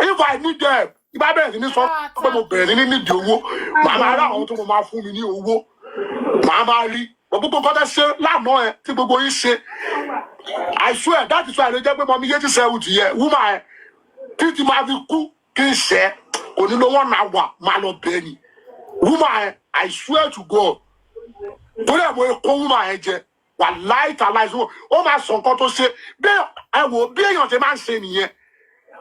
if I need them ibà bẹ̀rẹ̀ sí ní sọ pé mo bẹ̀rẹ̀ sí ní nídìí owó màá máa rá àwọn tó mo máa fún mi ní owó màá máa rí gbogbo nǹkan tẹ́ ṣe lánàá ẹ tí gbogbo yín ṣe I swear that is why ló jẹ́ pé mo mi yé ti sẹ́wù tì yẹ wúmà ẹ títí máa fi kú kí n ṣẹ́ kò ní lówó náà wà máa lọ bẹ́ẹ̀ ni wúmà ẹ I swear to God torí ẹ̀ mo kó wúmà ẹ jẹ wà láìta láìsí ó máa sọ nǹkan tó ṣe bẹ́ẹ̀ ẹ wò bí èèyàn ṣe máa ń ṣe nìyẹn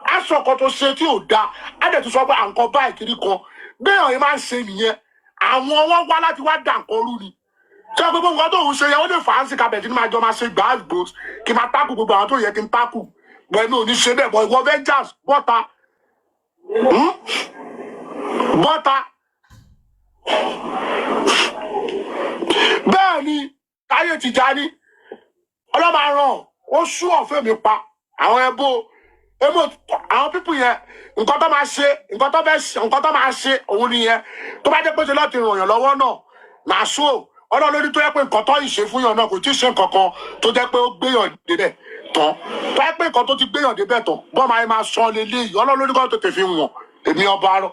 á sọ nǹkan tó ṣe tí ò dáa á dẹ̀ tún sọ pé à ń kọ báyìí kiri kan bẹ́ẹ̀ èèyàn máa ń ṣe nìyẹn àwọn wọn wá láti wá dà nǹkan rú ni ṣé gbogbo nǹkan tó ń ṣe yẹn ó lè fà á sí kabẹ̀ tí ní máa jọ máa ṣe gbàgbó kí n máa tákù gbogbo àwọn tó yẹ kí n tákù bẹ́ẹ̀ ní òní ṣe bẹ́ẹ̀ bọ́ ìwọ vengeance bọ́ta bẹ́ẹ̀ ni táyé ti já ní ọlọ́mọ àrùn ó sú ọ̀fẹ́ mi pa àwọn àwọn pípù yẹn nǹkan tó máa ṣe òun nìyẹn tó bá jẹ́ pé ṣe láti ràn yàn lọ́wọ́ náà màá sọ Ọlọ́run lórí tó yẹ pé nǹkan tó ń ṣe fún yàn náà kò tí ì ṣe nǹkan kan tó jẹ́ pé ó gbéyàn débẹ̀ tán tó yẹ pé nǹkan tó ti gbéyàn débẹ̀ tán bọ́ọ̀ máa sọ lélẹ́yìí Ọlọ́run lórí kan tètè fi wọ̀n èmi ọba arọ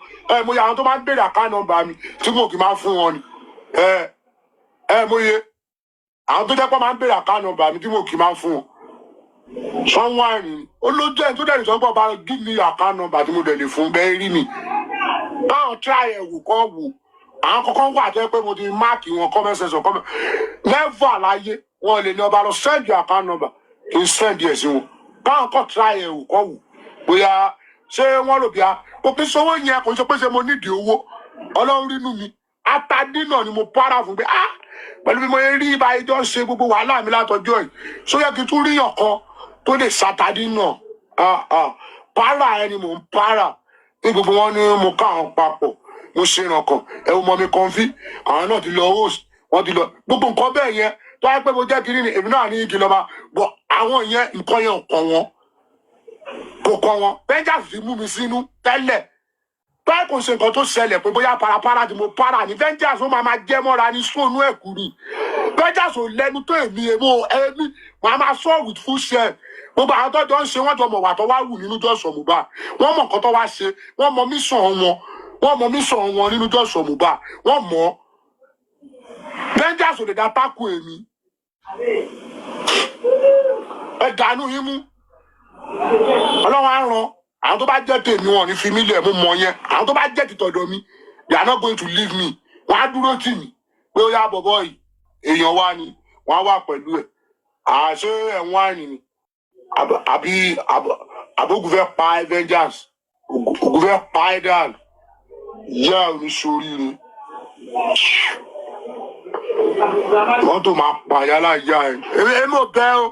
mo yà àwọn tó máa ń béèrè àká nọ́mbà mi tí mo kì máa fún wọn ni mo yẹ àwọn tó jẹ́ pé máa ń béèrè àká nọ́mbà mi tí mo kì máa fún wọn sanwó àìrìn olójú ẹ̀ tó dẹ̀ sọ pé ọba give me àká nọ́mbà tí mo dẹ̀ lè fún bẹ́ẹ̀ rí mi báwọn try ẹ̀ wò kọ́ wò àwọn kọ́kọ́ wà jẹ́ pé mo ti máàkì wọn comment section comment never láyé wọn lè ní ọba lọ send your account number kí n send ẹ̀ sí wọn báwọn kọ́ try ẹ̀ wò kọ́ wò bóyá ṣé wọ́n rò bí a kò kí sówó yẹn kò sọ pé ṣe mo nídìí owó Ọlọ́run rínú mi atadínà ni mo para fún pé pẹ̀lú bí mo rí bá ẹjọ́ ṣe gbogbo wàhálà mi látọjọ́ yìí ṣó yẹ kí n tún ríyàn kan tó lè sátadí náà para ẹni mò ń para ní gbogbo wọn ni mo ká àwọn papọ̀ mo ṣe ìrànkàn ẹ wo mọ mi kan fí àwọn náà ti lọ host wọn ti lọ gbogbo nǹkan bẹ́ẹ̀ yẹn tó wáyé pé mo jẹ́ kiri ni èmi náà ní igi lọ́ba bọ̀ àwọn yẹn nǹkan yẹn kò kàn wọ́n Rangers ti mú mi sínú tẹ́lẹ̀ báyìí kò ṣe nǹkan tó ṣẹlẹ̀ pé bóyá parapara tí mo para ní Rangers ó máa jẹ́ mọ́ra ní sóònù ẹ̀kú ni Rangers ò lẹ́nu tó èmi máa sọ with full share gbogbo àwọn tó jọ ń ṣe wọ́n jọ mọ̀ wà tó wá wù nínú jọ́sọ̀ mùbá wọ́n mọ̀ nǹkan tó wá ṣe wọ́n mọ mísàn wọn nínú jọ́sọ̀ mùbá wọ́n mọ̀ Rangers ò lè dá pákó èmi ẹ dànù yín mú Ọlọ́run á ràn àwọn tó bá jẹ́ tèmi wọn ní fi mí lẹ̀ mú mọ yẹn àwọn tó bá jẹ́ tìtọ̀dọ̀ mi they are not going to leave me wọ́n á dúró tì mí pé ó yá bọ̀bọ̀ yìí èèyàn wá ni wọ́n á wà pẹ̀lú ẹ̀ àṣé ẹ̀wọ̀n àìní ni àbí àbógun fẹ́ pa Avengers ògùn fẹ́ pa ẹ̀ dànù yá oníṣoríire wọ́n tó máa pa yálà yá ẹ̀ èmi ò bẹ́ o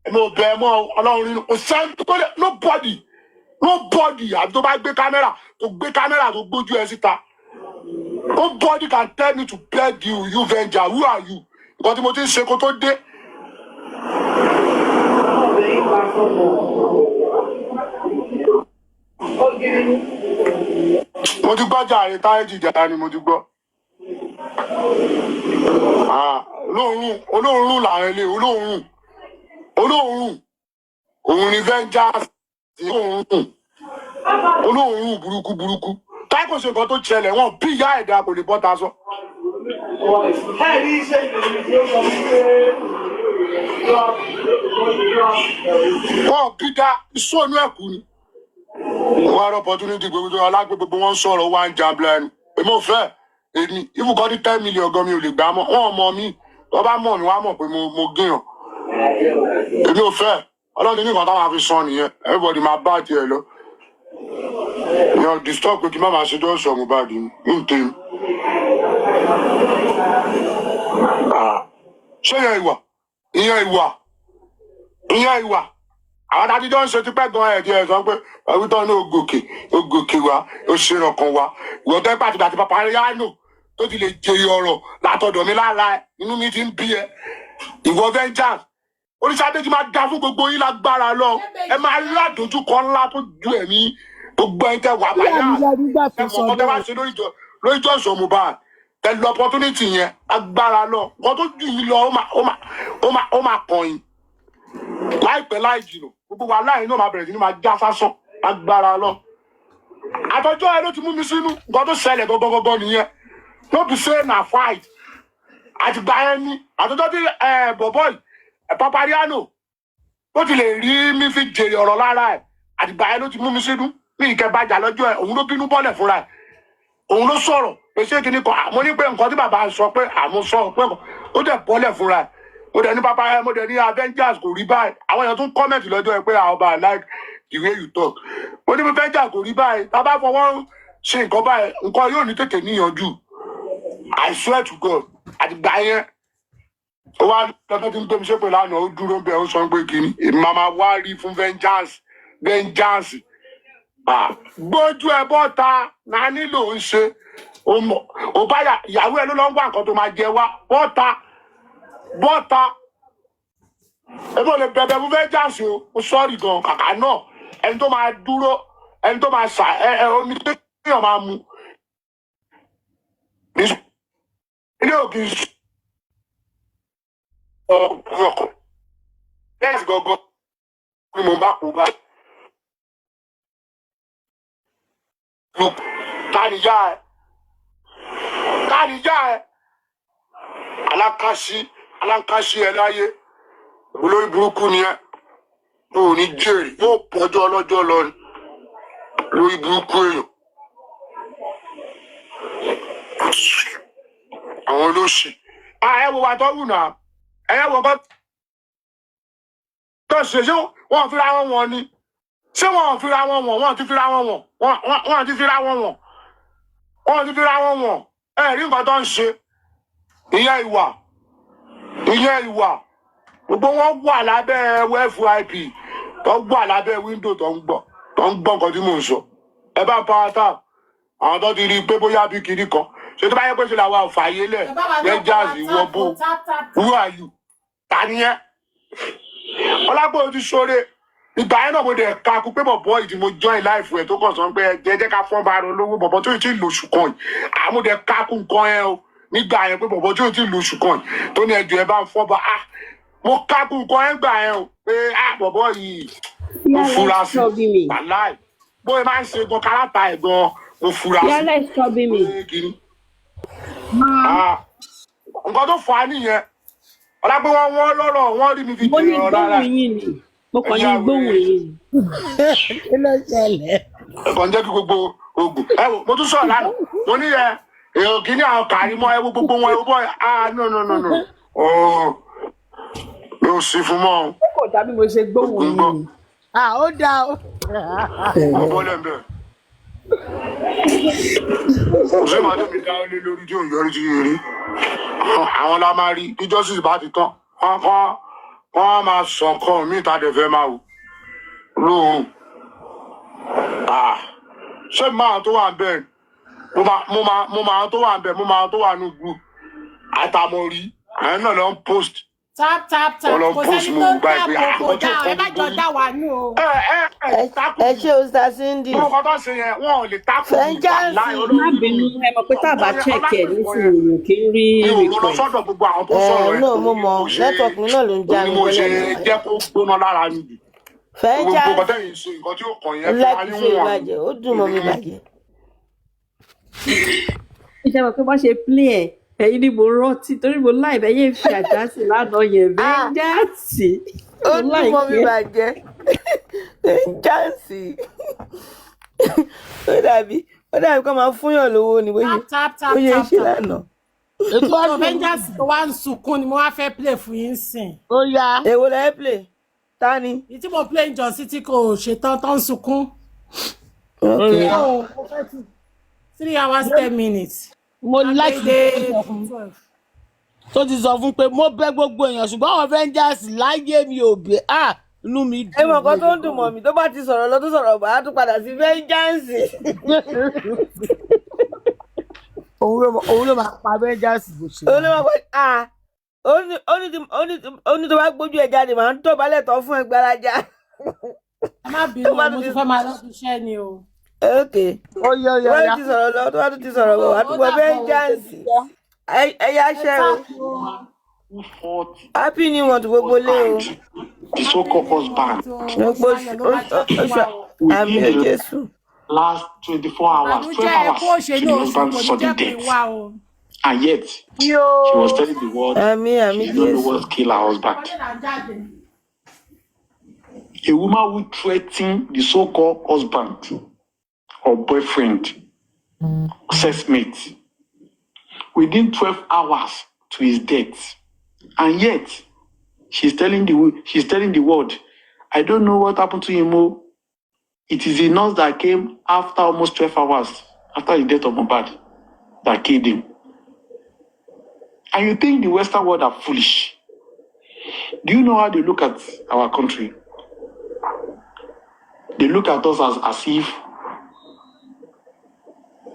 èmi ò bẹ́ mọ́ Ọlọ́run nínú kò sẹ́ni tó lè nobody àbí tó bá gbé kámẹ́rà tó gbójú ẹ síta nobody can tell me to beg you Venger who are you nǹkan tí mo ti ń ṣe kó tó dé. mo ti gbọ́ jàre táyé jìjà ni mo ti gbọ́ olóòórùn làwọn ilé olóòórùn òun ni Vengers olóòórùn burúkú táyé kò ṣe nǹkan tó ṣẹlẹ̀ wọn bí ìyá ẹ̀dá kò lè bọ́ ta sọ. wọn bí dá sóònù ẹ̀kú ni wọn á rọ opportunity gbogbo alágbé gbogbo wọn sọ̀rọ̀ wá ń jabla ẹni èmi ò fẹ́ èmi ibùkọ́ ní 10 million gan mi ò lè gbà mọ́ wọn mọ̀ mí tó bá mọ̀ mi wá mọ̀ pé mo gíyàn èmi ò fẹ́ ọlọ́run ní nǹkan táwọn afi sọ nìyẹn everybody máa bá tiẹ̀ lọ ìyẹn disturb pé kí má máa ṣe jọ́ sọ Mohbad ní tèmi. ṣé ìyẹn ìwà àwọn adájọ́ ń ṣe ti pẹ́ gan ẹ̀dí ẹ̀ sọ pé ẹ̀wítọ́ ní ògòkè wa ó ṣèràn kan wa ìwọ̀n tó pàtó àti pàpà yánò tó ti lè jèrè ọ̀rọ̀ látọ̀dọ̀ mi lára ẹ̀ inú mi ti ń bí ẹ ìwọ Vengers oríṣiríṣi ti máa dá fún gbogbo yín lágbára lọ ẹ máa rí àdójúkọ ńlá tó ju ẹ̀mí gbogbo ẹ̀ tẹ wà báyà ẹ mọ̀ ọ́n tẹ wá ṣe lórí ìjọsìn Mohbad tẹ lọ opportunity yẹn agbára lọ wọn tó jù yín lọ ó máa kàn yín láìpẹ́ láì jìnnà gbogbo wa láì náà máa bẹ̀rẹ̀ sí ní máa já sásán agbára lọ àtọjọ́ ẹ ló ti mú mi sínú nǹkan tó ṣẹlẹ̀ gọgọgọgọ nìyẹn no be say na fight àtìgbà yẹn ní àtọjọ́ tí bọ̀bọ̀ yìí Papariano ó ti lè rí mi fi jèrè ọ̀rọ̀ lára ẹ̀ àtìgbà yẹn ló ti mú mi sínú ní ìkẹbàjà lọ́jọ́ ẹ̀ òun ló bínú bọ́lẹ̀ fúnra ẹ̀ òun ló sọ̀rọ̀ pèsè kìíní kan àmọ́ ní pé nǹkan tí bàbá sọ pé àmọ́ sọ pé ó dẹ̀ bọ́lẹ̀ fúnra ẹ̀ mo dẹ̀ ní Papa mo dẹ̀ ní Avengers kò rí báyìí àwọn èèyàn tún kọ́mẹ̀tì lọ́jọ́ ẹ̀ pé ọba I like the way you talk mo ní Avengers kò rí báyìí tá a bá fọwọ́ ṣe nǹkan báyìí nǹkan yóò ní tètè níyànjú I swear to God àtìgbà yẹn ó wá lọ́tọ́ tí ń tó mi ṣe pé lánàá ó dúró bẹ́ẹ̀ ó sọ pé kìíní èmi máa wá rí fún Vengers gbójú ẹ bọ́ta náà nílò ń ṣe ó bá ìyàwó ẹ ló lọ ń wá nǹkan tó máa jẹ wá bọ́ta ẹbí ò lè bẹ̀bẹ̀ fún Vengers ó sọ́ọ̀rì gan kàkà náà ẹni tó máa dúró ẹni tó máa ṣà omi tó yàn máa mu ilé òkè ọkọ̀ bẹ́ẹ̀ sì gangan ni mo bá kú báyìí. Tánìyá ẹ alákàṣí ẹ láyé olórí burúkú ni ẹ ò ní jèrè yóò pọ̀jọ́ ọlọ́jọ́ lọ ni lórí burúkú èèyàn àwọn olóṣì ẹ wo wa tó wù náà ẹ wo bá tó ṣe ṣé wọn fi ra wọn ni ṣé wọn fi ra wọn ti fi ra wọn wọn ti fi ra wọn ẹ rí nǹkan tó ń ṣe ìyẹn ìwà gbogbo wọn wà lábẹ́ FYP tó wà lábẹ́ window tó ń gbọ́ nǹkan tí mò ń sọ ẹ bá ń power tap àwọn tó ti rí i pé bóyá bí kiri kan ṣé tó bá yẹ pé ṣe làwọn àfààyè lẹ̀ rangers ìwọ bó who are you ta ni yẹn ọlágbó ti ṣoore ìgbà yẹn náà mo dẹ̀ ka kú pé bọ̀bọ̀ ìdí mo join life ẹ̀ tó kàn sọ pé jẹ́jẹ́ ká fọ́n bá ro lówó bọ̀bọ̀ tó yìí ti lóṣù kan yìí àmọ́ dẹ̀ ka kú nǹkan yẹn o nígbà yẹn pé bọ̀bọ̀ tó yìí ti lóṣù kan yìí tó ní ẹjọ́ ẹ bá ń fọ́n bá mo ka kú nǹkan yẹn gbà yẹn o pé bọ̀bọ̀ yìí mo fura sí wàláì bóyá máa ń ṣe gan káràtà ẹ̀ gan mo fura sí nǹkan tó fà á nìyẹn ọ̀la pé wọ́n lọ́rọ̀ wọ́n rí mi fi dèrò ọ̀la rà mo kàn ní gbóhùn yìí kí ló ṣẹlẹ̀. ẹ kàn jẹ́ kí gbogbo oògùn ẹ wò mo tún sọ̀rọ̀ lánàá mo ní èrò kìíní àwọn kàrí mọ́ ẹ wo gbogbo wọn ẹ wo bọ́ no mi ò sí fún mọ́ o. ó kò dàbí mo ṣe gbóhùn yìí. ó dáa ó. mo bọ́ lẹ́m̀bẹ̀. kò sí màá tó mi dá ọ lé lórí tí ò ń yọrí sí eré àwọn la máa rí bí justice bá ti tán wọ́n máa sọ nǹkan míì tá a dẹ̀ fẹ́ máa wò lóhùn. ṣé máa tó wà ń bẹ̀ mo máa tó wà ń bẹ̀ mo máa tó wà ní group àtàmọ̀rí àwọn náà lọ ń post. tap kò sẹ́ni tó ń tap kò dá ẹ má jọ dá wa ní o. ẹ ṣe Mr. Cindy. orúkọ tó ṣe yẹn wọn ò lè tákù láì má bínú ẹ mọ̀ pé tábà chẹ́ẹ̀kì ẹ̀ nísìnyí kì í rí mi ò lọ sọ́dọ̀ gbogbo àwọn tó sọ̀rọ̀ ẹ̀. náà mo mọ network mi náà ló ń já mi mo ṣe jẹ́ kó gbóná lára mi jù. gbogbo ọ̀tẹ̀ yìí ṣe nǹkan tí ó kàn yẹn fún ayé wọn. ó dùn mọ́ mi bàjẹ́. iṣẹ́ mọ̀ pé wọ́n ṣe play ẹ̀ ẹ̀yin ni mo rántí torí mo láì bẹ́ẹ̀ yẹn fi àjásí lánàá yẹn bẹ́ẹ̀ jáàsì. ó dùn mọ́ mi bàjẹ́ jáàsì. ó dàbí kó máa fúnyàn lówó ni bóyá ṣe lánàá. ètò Avengers tó wá ń sunkún ni mo wá fẹ́ play fún yín sìn. ó yá èwo lẹ play ta ni. èyí tí mo play ń jọ sí tí kò ṣetán tó ń sunkún. 3 hours 10 minutes. mo láti tó ti sọ fún pé mo bẹ̀ gbogbo èèyàn ṣùgbọ́n àwọn Avengers láyé mi ò bẹ̀ inú mi dùn. ẹ mọ̀ kan tó ń dùn mọ́ mi tó bá ti sọ̀rọ̀ lọ tó sọ̀rọ̀ bá a tún padà sí Avengers. òun ló máa pa Avengers bó ṣe. òun ló máa pa ó ní tó bá gbójú ẹ̀ jáde màá ń tó balẹ̀ tán fún ẹgbẹ́rajà. ẹ má bínú mo ti fẹ́ máa lọ́dún iṣẹ́ ni o. ok wọ́n ti sọ̀rọ̀ lọ tó bá tún ti sọ̀rọ̀ bọ̀ wá tún gbọ́ Avengers ẹ yá ṣẹ́ o. Happy New Month gbogbo lé o. the so-called husband. àmì ò Jésù. last 24 hours 12 hours to the husband's sudden death and yet she was telling the world she don't know what killed her husband. A woman who threatened the so-called husband or boyfriend, sex mate, within 12 hours to his death, and yet she's telling the world, I don't know what happened to him. It is a nurse that came after almost 12 hours after the death of Mohbad that killed him. And you think the Western world are foolish? Do you know how they look at our country? They look at us as if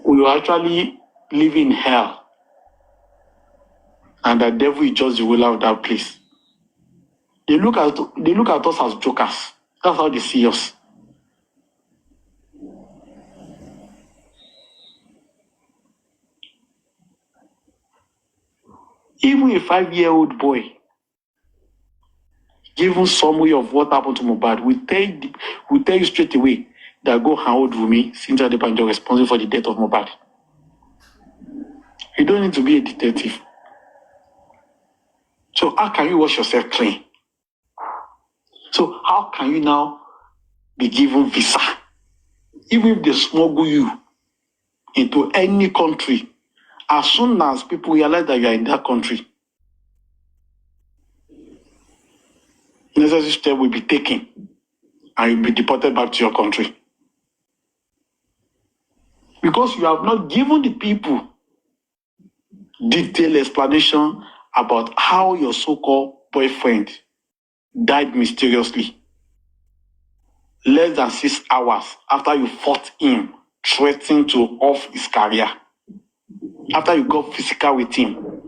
we are actually living in hell, and the devil is just the ruler of that place. They look at us as jokers. That's how they see us. Even a 5-year-old boy, given summary of what happened to Mohbad, will tell you straight away that go and hold Wunmi, Cynthia Adebanjo responsible for the death of Mohbad. You don't need to be a detective. So how can you wash yourself clean? So how can you now be given visa? Even if they smuggle you into any country, as soon as people realize that you are in that country, necessary step will be taken and you'll be deported back to your country. Because you have not given the people detailed explanation about how your so-called boyfriend died mysteriously less than 6 hours after you fought him, threatening to off his career, after you got physical with him,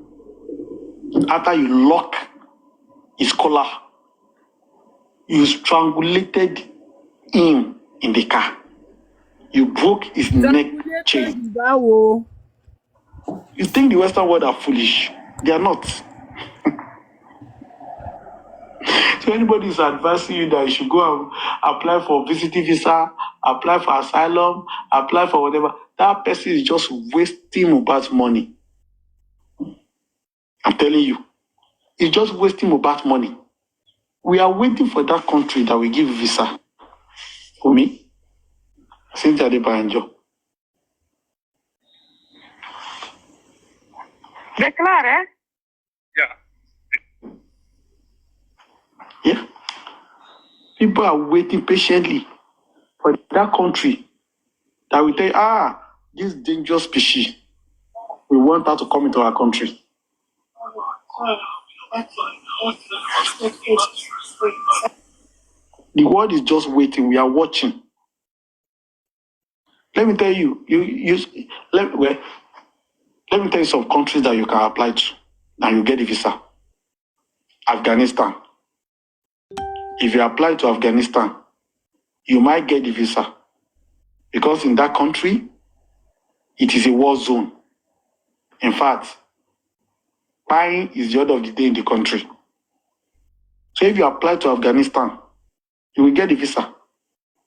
after you lock his collar, you strangulated him in the car, you broke his neck chain. You think the Western world are foolish? They are not. So anybody is advising you that you should go and apply for visiting visa, apply for asylum, apply for whatever, that person is just wasting Mohbad's money. I'm telling you, it's just wasting Mohbad's money. We are waiting for that country that will give visa. For me, Cynthia Adebanjo. Declare? Yeah. People are waiting patiently for that country that will tell, this dangerous species, we want her to come into our country. The world is just waiting. We are watching. Let me tell you, let me tell you some countries that you can apply to and you get a visa. Afghanistan. If you apply to Afghanistan, you might get the visa because in that country, it is a war zone. In fact, buying is the order of the day in the country. So if you apply to Afghanistan, you will get the visa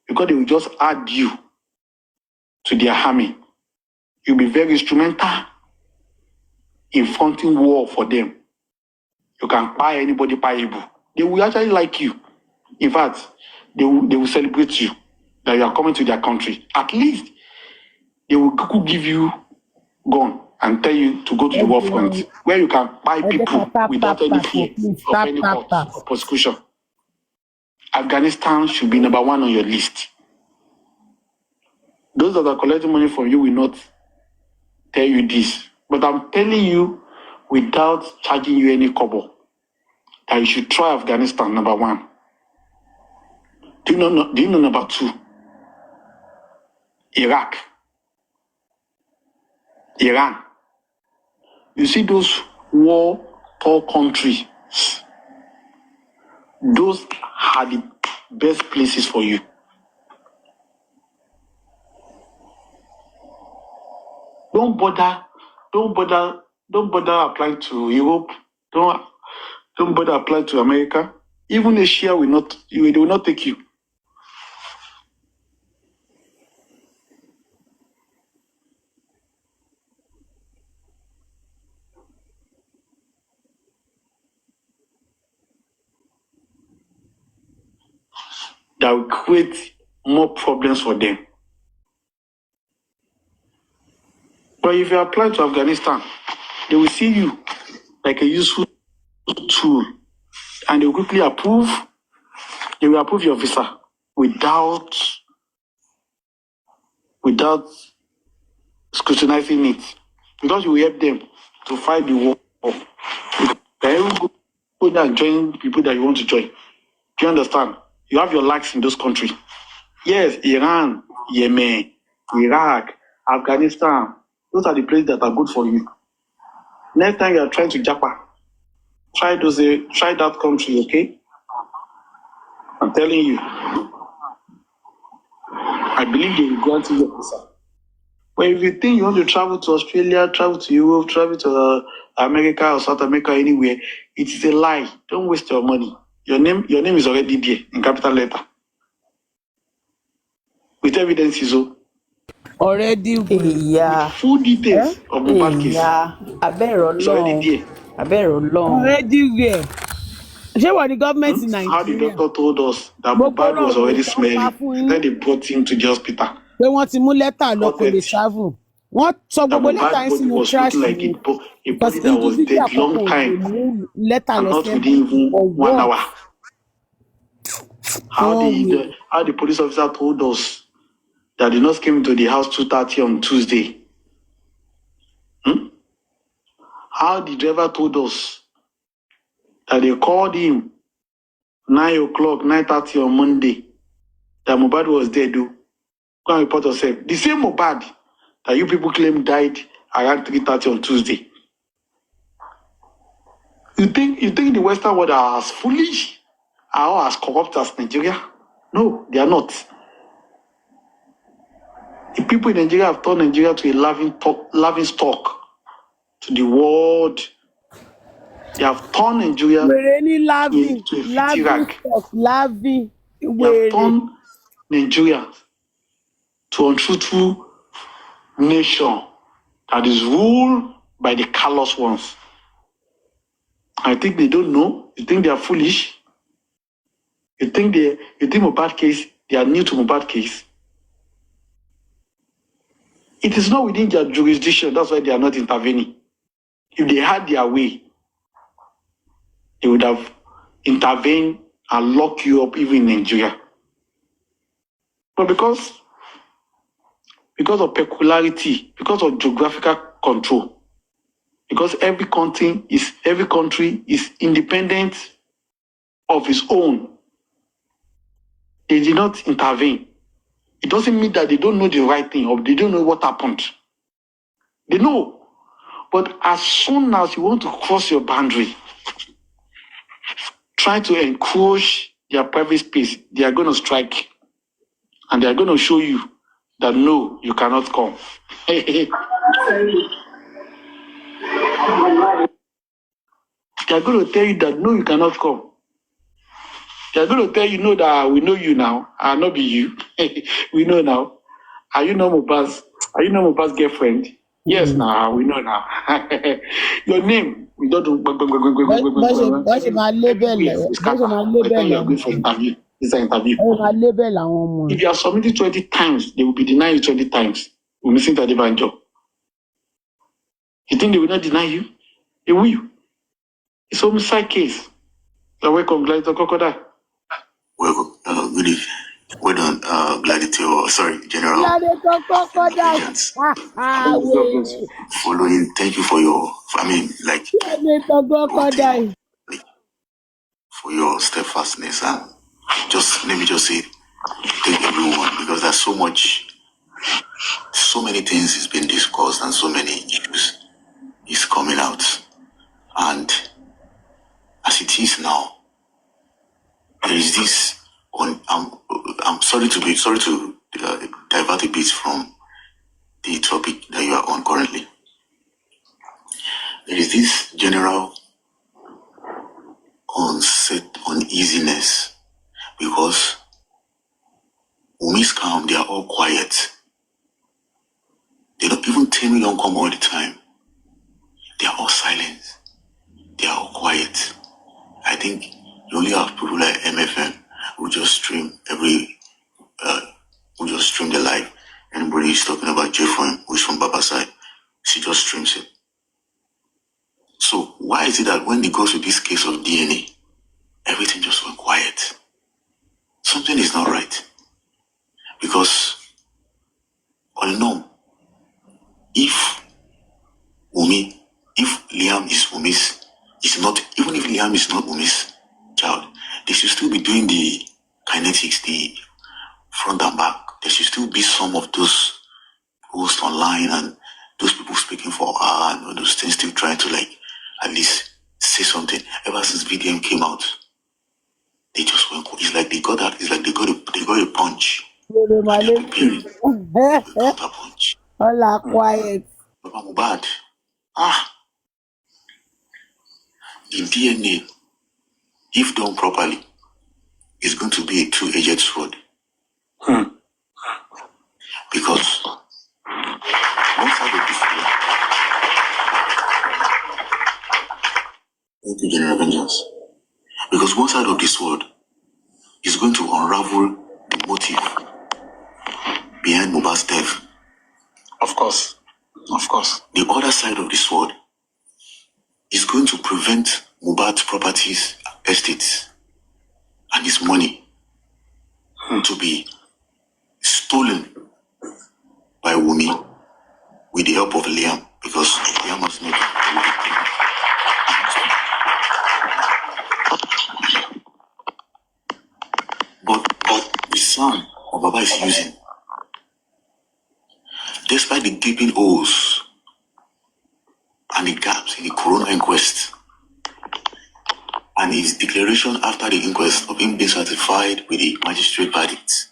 because they will just add you to their army. You'll be very instrumental in fronting war for them. You can buy anybody buyable. They will actually like you. In fact, they will celebrate you that you are coming to their country. At least they will give you gun and tell you to go to the war front where you can buy people without any fear of any court or prosecution. Afghanistan should be number 1 on your list. Those that are collecting money from you will not tell you this. But I'm telling you without charging you any kobo that you should try Afghanistan, number 1. Do you know number 2? Iraq. Iran. You see those war-torn countries, those are the best places for you. Don't bother applying to Europe. Don't bother applying to America. Even Asia they will not take you. That will create more problems for them. But if you apply to Afghanistan, they will see you like a useful tool and they will quickly approve. They will approve your visa without scrutinizing it, because you will help them to fight the war. Then you go there and join people that you want to join. Do you understand? You have your likes in those countries. Yes, Iran, Yemen, Iraq, Afghanistan. Those are the places that are good for you. Next time you are trying to japa, try that country, okay? I'm telling you. I believe they will grant you your visa. But if you think you want to travel to Australia, travel to Europe, travel to America or South America, anywhere, it is a lie. Don't waste your money. Your name is already there in capital letter. With evidences, already Yeah. full details of the bad case. Yeah. It's already there. already where? Ṣé wọ́n ní government in How the Nigeria doctor told us that Mohbad was already smelling. Then they brought him to the hospital. pé wọ́n ti mú lẹ́tà lọ kò lè travel? Wọ́n sọ gbogbo lẹ́tà yín sínú trash like ni. a body that was Individual dead long àkọ́kọ́ ò lè time mú lẹ́tà and lọ not sí within even for 1 what? hour. How the police officer told us that the nurse came into the house 2:30 on Tuesday. how the driver told us that they called him 9 o'clock, 9:30 on Monday, that Mohbad was dead, though. Go and report yourself. The same Mohbad that you people claim died around 3:30 on Tuesday. You think the Western world are as foolish, or as corrupt as Nigeria? No, they are not. The people in Nigeria have turned Nigeria to a laughing stock to the world. They have turned Nigeria Wèrè ní láàfin, to a filthy láàfin rag. stock, láàfin They have wèrè. turned Nigeria to untruthful nation that is ruled by the callous ones. I think they don't know. You think they are foolish? You think Mohbad case, they are new to Mohbad case? It is not within their jurisdiction. That's why they are not intervening. If they had their way, they would have intervened and locked you up even in Nigeria. But because of peculiarity, because of geographical control, because every country is independent of its own, they did not intervene. It doesn't mean that they don't know the right thing or they don't know what happened. They know. But as soon as you want to cross your boundary, try to encroach their private space, they are going to strike. And they are going to show you that no, you cannot come. They are going to tell you that no, you cannot come. They are going to tell you, no, that we know you now. I'll not be you. We know now. Are you not Mohbad's girlfriend? Yes, now we know now. Your name, we don't do. Bó ṣe máa lébẹ̀lẹ̀ Going for interview. It's an interview. Ó máa lébẹ̀lẹ̀ àwọn ọmọ. If you are submitting 20 times, they will be denying you 20 times. We're missing that job. You think they will not deny you? They will. It's a homicide case. You're welcome, Gladiator Crocodile. Welcome. Good evening. Well done, Gladiator. Sorry, General. Gladiator Crocodile. Agents. Wèrè. Following. Thank you for your. Gladiator Crocodile. For your steadfastness, and let me just say, thank everyone, because there's so many things is being discussed and so many issues is coming out, and as it is now, there is this. I'm sorry to divert a bit from the topic that you are on currently. There is this general uneasiness because Wumi's calm, they are all quiet. They don't even tell me don't come all the time. They are all silent. They are all quiet. I think you only have people like MFM who just stream the live. Anybody is talking about Jeffrey, who's from Baba side, she just streams it. So why is it that when it goes to this case of DNA, everything just went quiet? Something is not right. Because all in all, if Liam is Wumi's, even if Liam is not Wumi's child, they should still be doing the kinetics, the front and back. There should still be some of those posts online and those people speaking for her and all those things, still trying to at least say something. Ever since VDM came out, they just went. It's like they got that. It's like they got a punch. Wèrè máa And they're preparing a counter punch. All are quiet. Baba Mohbad. The DNA, if done properly, is going to be a two-edged sword. Because one side of the sword, thank you, General Vengeance. Because one side of the sword is going to unravel the motive behind Mohbad's death. Of course. The other side of the sword is going to prevent Mohbad's properties, estates, and his money to be stolen by Wumi with the help of Liam, because Liam has not. son or Baba is using. Despite the gaping holes and the gaps in the Corona inquest and his declaration after the inquest of him being certified with the magistrate verdict,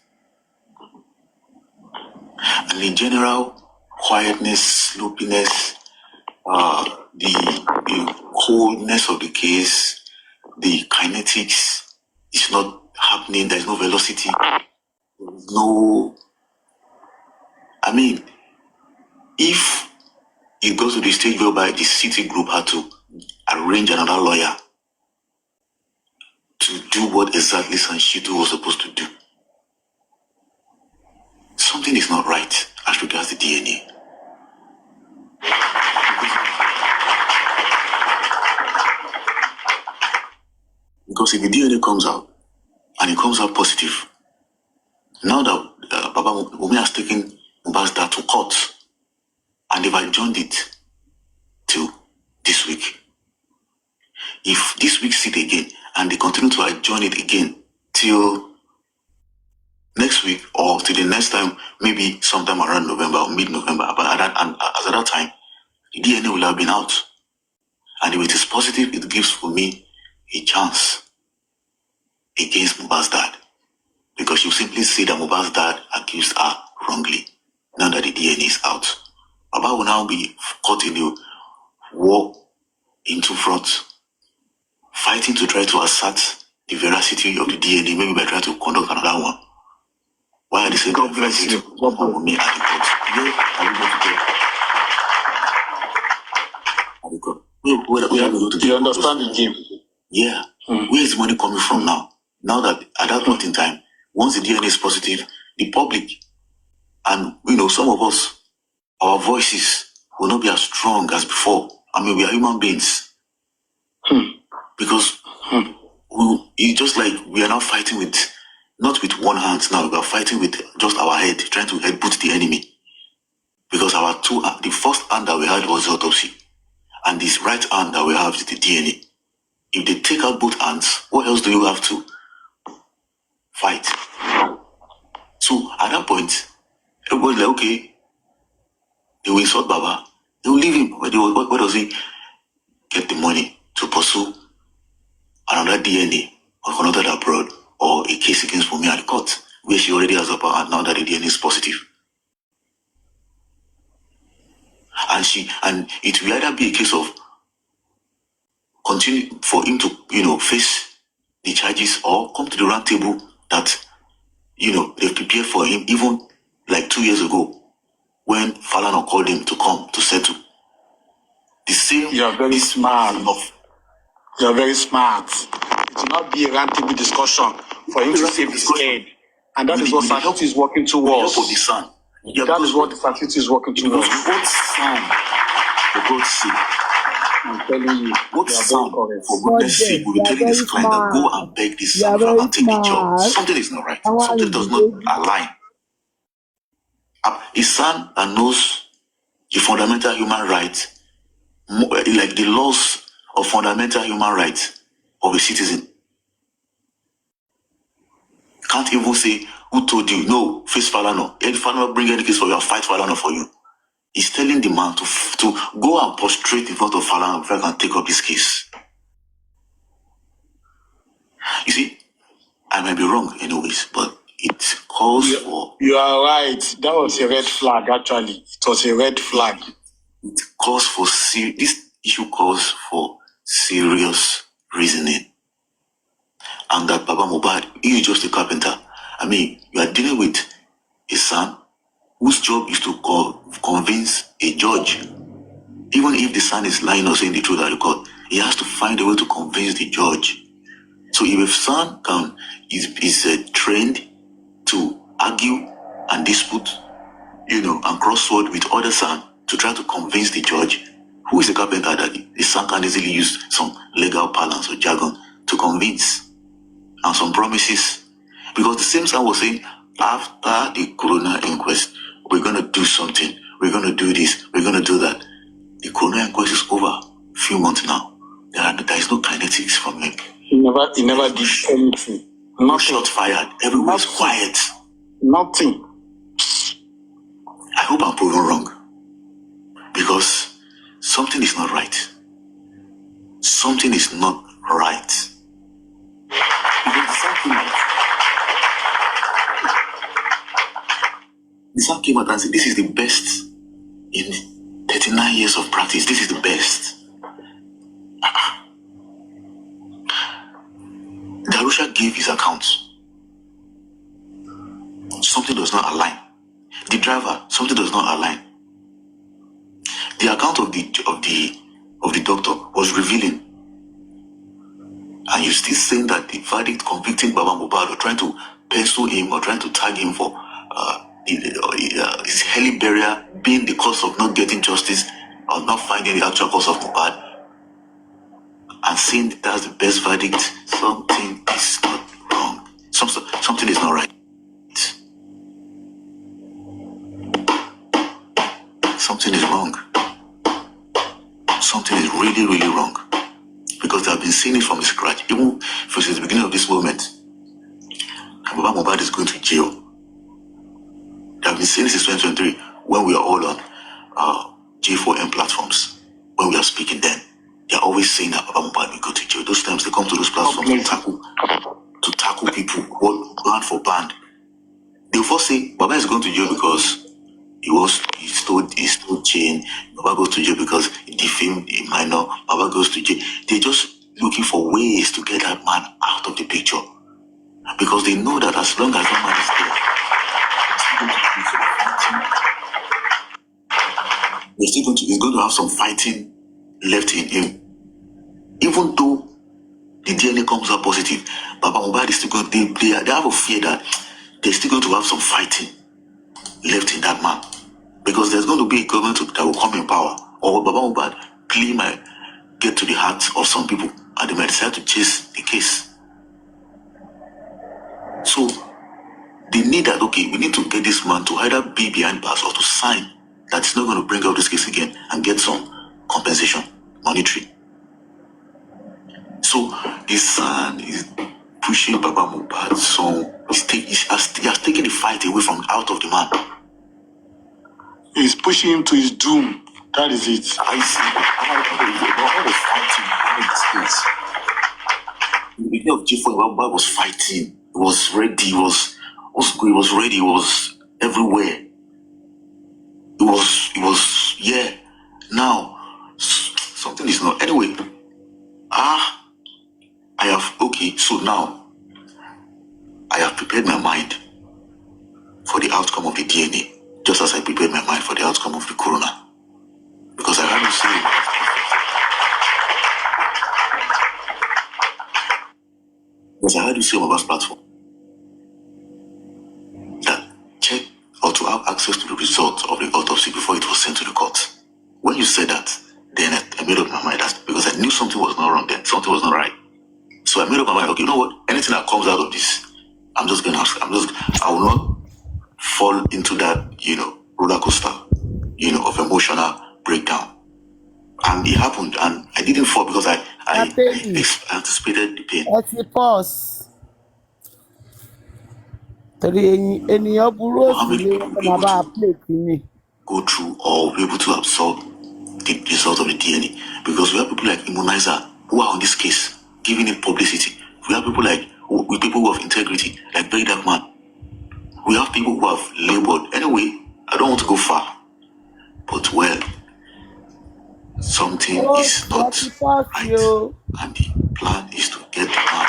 and the general quietness, sloppiness, the coldness of the case, the kinetics is not happening. There's no velocity. There's no. I mean, if it goes to the stage whereby the city group had to arrange another lawyer to do what exactly Sanshito was supposed to do, something is not right as regards the DNA. Because if the DNA comes out and it comes out positive, now that Baba Wumi has taken Mohbad's dad to court and they've adjourned it till this week. If this week sit again and they continue to adjourn it again till next week or till the next time, maybe sometime around November or mid-November, but at that time, the DNA will have been out. And if it is positive, it gives for me a chance against Mohbad's dad. Because you simply say that Mohbad's dad accused her wrongly, now that the DNA is out. Baba will now be caught in a war in two fronts, fighting to try to assert the veracity of the DNA, maybe by trying to conduct another one. Why are they saying God bless you? What will me at the court? You understand the game? Yeah. Where is the money coming from now? Now that at that point in time, once the DNA is positive, the public and some of us, our voices will not be as strong as before. I mean, we are human beings. Because it's just like we are now fighting not with one hand now, we are fighting with just our head, trying to headbutt the enemy. Because the first hand that we had was the autopsy. And this right hand that we have is the DNA. If they take out both hands, what else do you have to fight? So at that point, everybody's like, okay, they will insult Baba, they will leave him. Where does he get the money to pursue another DNA or conducted abroad or a case against Wunmi at the court, where she already has upper hand now that the DNA is positive? And it will either be a case of continue for him to face the charges or come to the round table that they've prepared for him, even like 2 years ago when Falana called him to come to settle. The same. You are very smart. You are very smart. It will not be a round table discussion for him to save his head, and that is what Sanshito is working towards. For the son. Yeah, that is what the Sanshito is working towards. What son for God's sake? I'm telling you, what son for goodness sake will be telling this client that go and beg this son and take the job? Something is not right. Something does not align. A son that knows the fundamental human rights, like the laws of fundamental human rights of a citizen, can't even say, who told you? No, face Falana. If Falana bring any case for you, I'll fight Falana for you. He's telling the man to go and prostrate in front of Falana before I can take up this case. You see, I might be wrong anyways, but it calls for... You are right. That was a red flag, actually. It was a red flag. It calls for... This issue calls for serious reasoning. And that Baba Mohbad, he is just a carpenter. I mean, you are dealing with a son whose job is to convince a judge. Even if the son is lying or saying the truth at the court, he has to find a way to convince the judge. So if a son is trained to argue and dispute, and crossword with other son to try to convince the judge, who is the carpenter that the son can easily use some legal parlance or jargon to convince and some promises? Because the same son was saying, after the Corona inquest, we're going to do something. We're going to do this. We're going to do that. The Corona inquest is over a few months now. There is no kinetics from him. He never did anything. No shot fired. Everywhere's quiet. Nothing. I hope I'm proven wrong. Because something is not right. Something is not right. Because the son came out and said, this is the best in 39 years of practice. This is the best. Darusha gave his account. Something does not align. The driver, something does not align. The account of the doctor was revealing. And you're still saying that the verdict convicting Baba Mohbad or trying to pencil him or trying to tag him for his heli burial being the cause of not getting justice or not finding the actual cause of Mohbad and saying that that's the best verdict. Something is not wrong. Something is not right. Something is wrong. Something is really, really wrong. Because they have been seeing it from the scratch, even since the beginning of this moment. Baba Mohbad is going to jail. They have been seeing it since 2023 when we are all on J4M platforms. When we are speaking then, they are always saying that Baba Mohbad will go to jail. Those times they come to those platforms to tackle people, band for band. They will first say Baba is going to jail because he stole chain. Baba goes to jail because he defamed a minor. Baba goes to jail. They're just looking for ways to get that man out of the picture. Because they know that as long as that man is there, he's going to have some fighting left in him. Even though the DNA comes out positive, Baba Mohbad is still going to, they have a fear that they're still going to have some fighting left in that man. Because there's going to be a government that will come in power, or Baba Mohbad claim might get to the heart of some people and they might decide to chase the case. So they need that, okay, we need to get this man to either be behind bars or to sign that it's not going to bring out this case again and get some compensation, monetary. So this son is pushing Baba Mohbad's son. He has taken the fight away from out of the man. He's pushing him to his doom. That is it. I see. Baba was fighting behind this case. In the beginning of J4, Baba was fighting. He was ready. He was ready. He was everywhere. He was yeah. Now something is not. Anyway, so now I have prepared my mind for the outcome of the DNA, just as I prepared my mind for the outcome of the corona. Because I had to say, on my last platform that check or to have access to the result of the autopsy before it was sent to the court. When you said that, then I made up my mind that because I knew something was not wrong then, something was not right. So I made up my mind, okay, you know what? Anything that comes out of this, I will not fall into that, roller coaster, of emotional breakdown. And it happened, and I didn't fall because I anticipated the pain. Pause. Ènìyàn burú òsì lé wọn máa bá play kìíní. Go through or be able to absorb the result of the DNA. Because we have people like Immunizer who are on this case, giving it publicity. We have people who have integrity, like Very Dark Man. We have people who have labored. Anyway, I don't want to go far. But well, something is not right. And the plan is to get the man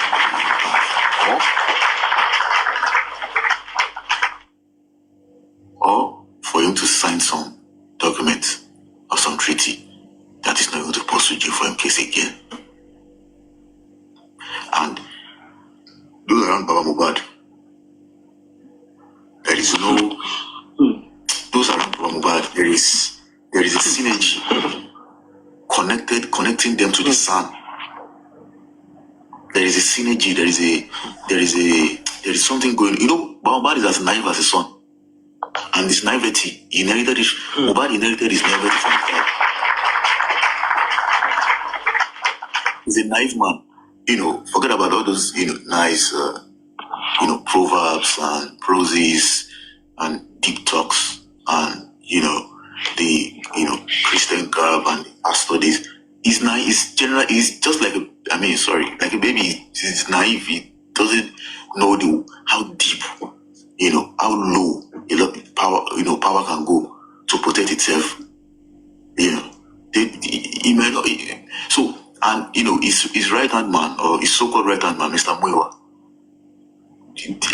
or for him to sign some documents or some treaty that is not going to pursue you for him case again. And those around Baba Mohbad, there is no those around Baba Mohbad, there is a synergy connecting them to the sun. There is a synergy, there is something going. Baba Mohbad is as naive as a son. And this naivety, Mohbad inherited his naivety from God. He's a naive man. Forget about all those, nice proverbs and proses and deep talks and, the, Christian garb and our studies. He's naive. He's just like like a baby. He's naive. He doesn't know how deep, how low a lot of power can go to protect itself. He might not. So, and his right hand man, or his so-called right hand man, Mr. Muiwa.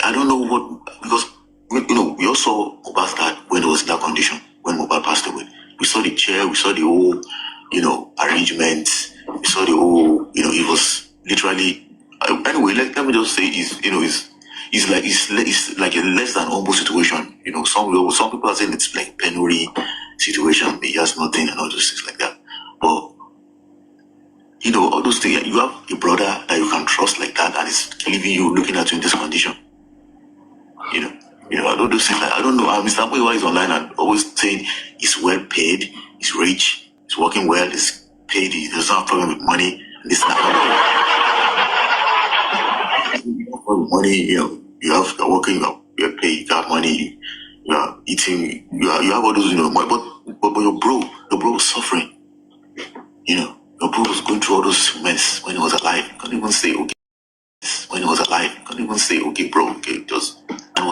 I don't know what, because we all saw Mohbad's dad when he was in that condition, when Mohbad passed away. We saw the chair, we saw the whole, arrangement, we saw the whole, it was literally. Anyway, let me just say, it's like a less than humble situation. Some people are saying it's like penury situation. He has nothing and all those things like that. But all those things. You have a brother that you can trust like that, and it's leaving you, looking at you in this condition. I don't do things like, I don't know. Mr. Muiwa is online and always saying he's well paid, he's rich, he's working well, he's paid, he doesn't have a problem with money. And this and that. Money, you're working, you're paid, you have money, you are eating, you have all those, but your bro was suffering. Your bro was going through all those mess when he was alive. You can't even say, okay, when he was alive. You can't even say, okay, bro, okay, just, and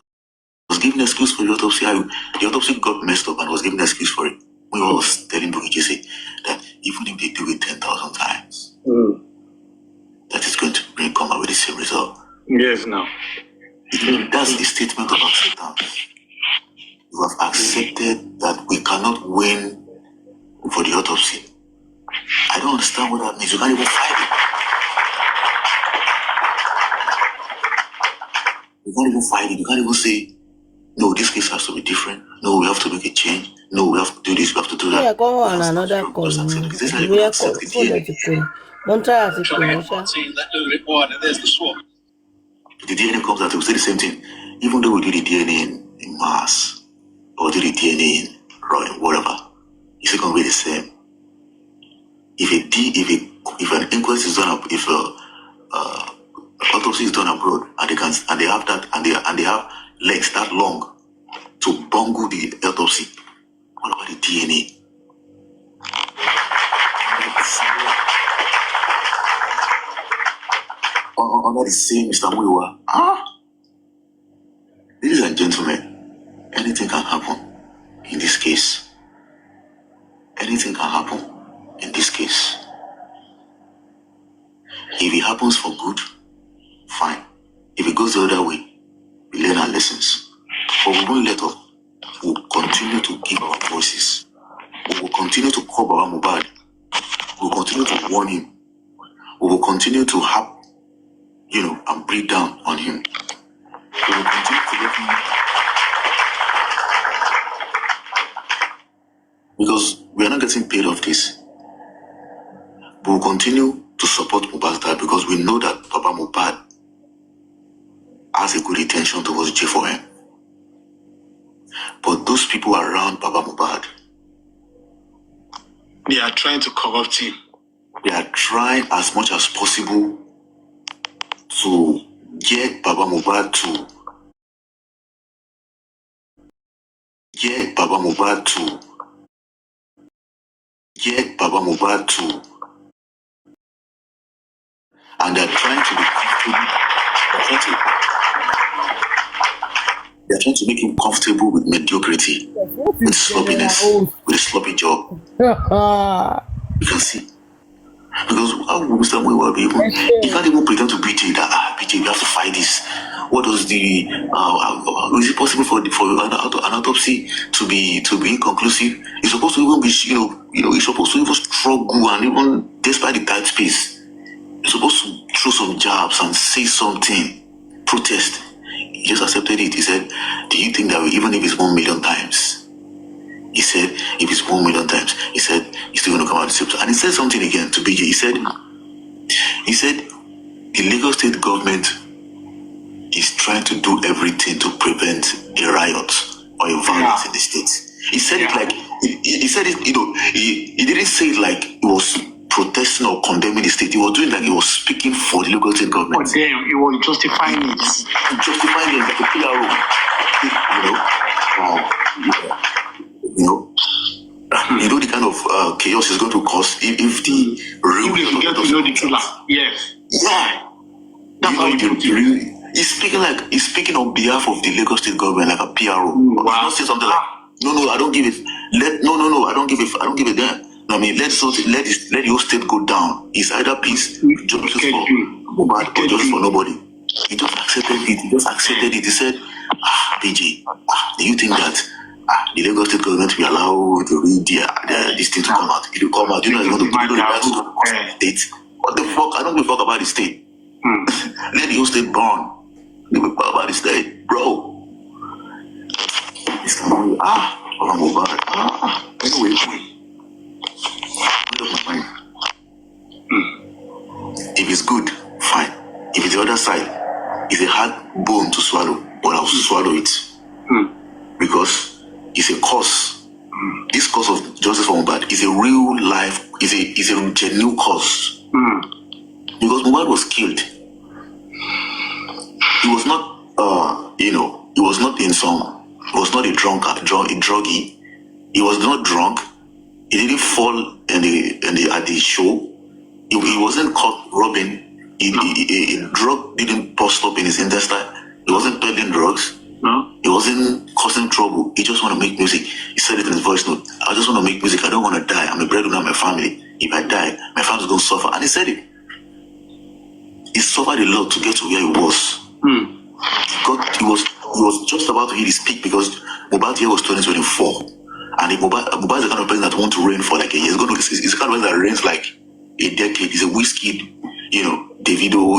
was giving an excuse for the autopsy. The autopsy got messed up and was giving an excuse for it. We was telling Bukky Jesse that even if they do it 10,000 times, that is going to come out with the same result. Yes, now. That's the statement of acceptance. You have accepted that we cannot win for the autopsy. I don't understand what that means. You can't even fight it. You can't even fight it. You can't even say, no, this case has to be different. No, we have to make a change. No, we have to do this, we have to do that. Yeah, go on another call. This is how you can accept the DNA. Don't try to The DNA comes out, it will say the same thing. Even though we do the DNA in Mars, or do the DNA in Raw, whatever, it's still going to be the same. If an inquest is done, if autopsy is done abroad, and they have that, and they have legs that long to bungle the autopsy, what about the DNA? Under the same Mr. Muiwa. Ladies and gentlemen, anything can happen in this case. Anything can happen in this case. If it happens for good, fine. If it goes the other way, we learn our lessons. But we won't let up. We'll continue to give our voices. We will continue to call Baba Mohbad. We will continue to warn him. We will continue to have, and breathe down on him. We will continue to let him, because we are not getting paid off this. We will continue to support Mohbad's dad because we know that Baba Mohbad has a good intention towards J for him. But those people around Baba Mohbad, They are trying to corrupt him. they are trying as much as possible to get Baba Mohbad to and they're trying to be they're trying to make him comfortable with mediocrity, with sloppiness, with a sloppy job. You can see. Because how will Mr. Muiwa be able? He can't even pretend to BJ that BJ, we have to fight this. What does the is it possible for an autopsy to be inconclusive? It's supposed to even be it's supposed to even struggle, and even despite the tight space, you're supposed to throw some jabs and say something, protest. He just accepted it. He said, "Do you think that even if it's 1 million times?" He said, if it's 1 million times, he said, he's still going to come out the same. And he said something again to BJ. He said, the Lagos state government is trying to do everything to prevent a riot or a violence in the state. He said it like, he said it, he didn't say it like it was protesting or condemning the state. He was doing like he was speaking for the local state government. But then he was justifying it. Justifying it like a PRO. You know the kind of chaos is going to cause if the real If you get to know the killer. Yes. Yeah. That's how you put it. He's speaking on behalf of the Lagos state government like a PRO. Wow. He's not saying something like, no, I don't give it. I don't give it there. No, I mean, let the whole state go down. It's either peace, justice for Mohbad, or justice for nobody. He just accepted it. He said, PG, do you think that the Lagos state government will allow to read this thing to come out? It will come out. You know, it's going to do the state. What the fuck? I don't give a fuck about the state. Let the whole state burn. Give a fuck about the state, bro. It's like, anyway, made up my mind. If it's good, fine. If it's the other side, it's a hard bone to swallow, but I'll swallow it. Because it's a cause. This cause of justice for Mohbad is a real life, is a genuine cause. Because Mohbad was killed. He was not, he was not he was not a druggie. He was not drunk. He didn't fall at the show. He wasn't caught robbing. A drug didn't bust up in his intestine. He wasn't peddling drugs. No. He wasn't causing trouble. He just want to make music. He said it in his voice note. I just want to make music. I don't want to die. I'm a breadwinner of my family. If I die, my family's going to suffer. And he said it. He suffered a lot to get to where he was. He was just about to hit his peak because Mohbad's year was 2024. And if Mohbad is the kind of person that wants to reign for like a year. He's the kind of person that reigns like a decade. He's a whiskey, Davido,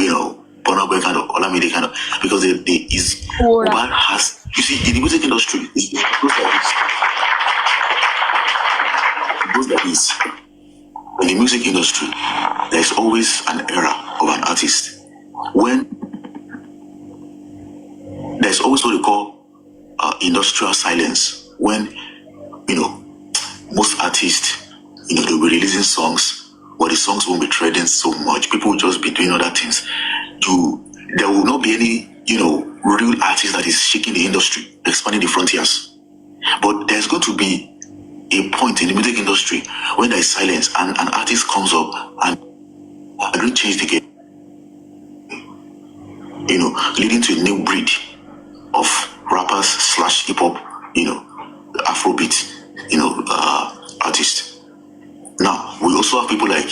Burna Boy kind of, Olamide kind of, because Mohbad has, you see, in the music industry, it goes like this. In the music industry, there's always an era of an artist when there's always what they call industrial silence. When most artists, they'll be releasing songs, but the songs won't be trending so much. People will just be doing other things. There will not be any, real artist that is shaking the industry, expanding the frontiers. But there's going to be a point in the music industry when there is silence and an artist comes up and really change the game. Leading to a new breed of rappers / hip hop, Afrobeat, artists. Now, we also have people like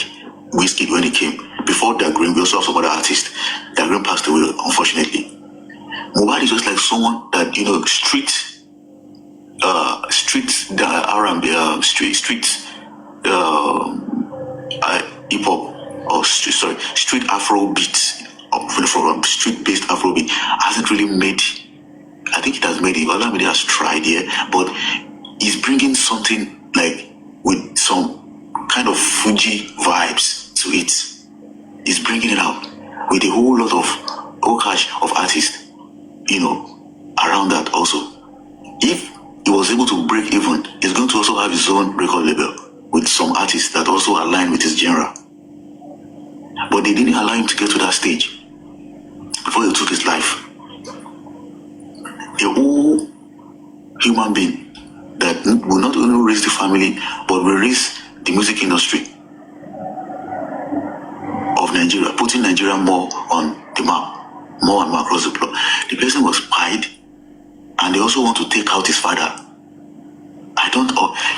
Wizkid when he came. Before Dagreen, we also have some other artists. Dagreen passed away, unfortunately. Mohbad is just like someone that, street hip hop, or street Afrobeat, from street-based Afrobeat hasn't really made. I think it has made it. Olamide has tried here, but he's bringing something like with some kind of Fuji vibes to it. He's bringing it out with a whole lot of cash of artists, around that also. If he was able to break even, he's going to also have his own record label with some artists that also align with his genre. But they didn't allow him to get to that stage before he took his life. A whole human being that will not only raise the family, but will raise the music industry of Nigeria, putting Nigeria more on the map, more and more across the globe. The person was spied, and they also want to take out his father.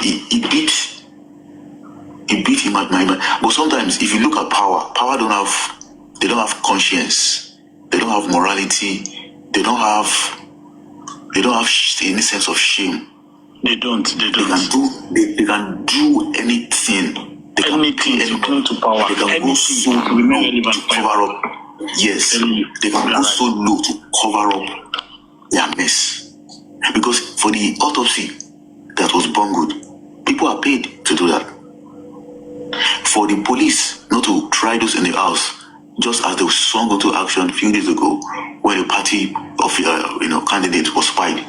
He beat him at my mind. But sometimes, if you look at power don't have conscience, they don't have morality, they don't have any sense of shame. They don't. They can do anything. They can come to power. They can go so low to cover up. Yes, they can go so low to cover up their mess. Because for the autopsy that was bungled, people are paid to do that. For the police not to try those in the house, just as they were swung into action a few days ago, when a party of candidate was spied.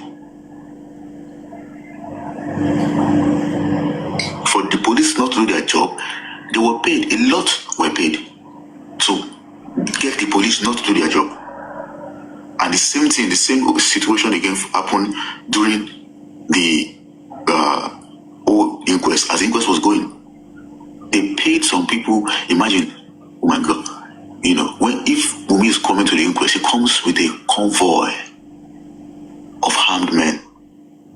For the police not to do their job, They were paid, a lot were paid to get the police not to do their job. And the same thing, the same situation again happened during the whole inquest. As the inquest was going, they paid some people. Imagine, oh my God, if Wunmi is coming to the inquest, he comes with a convoy of armed men,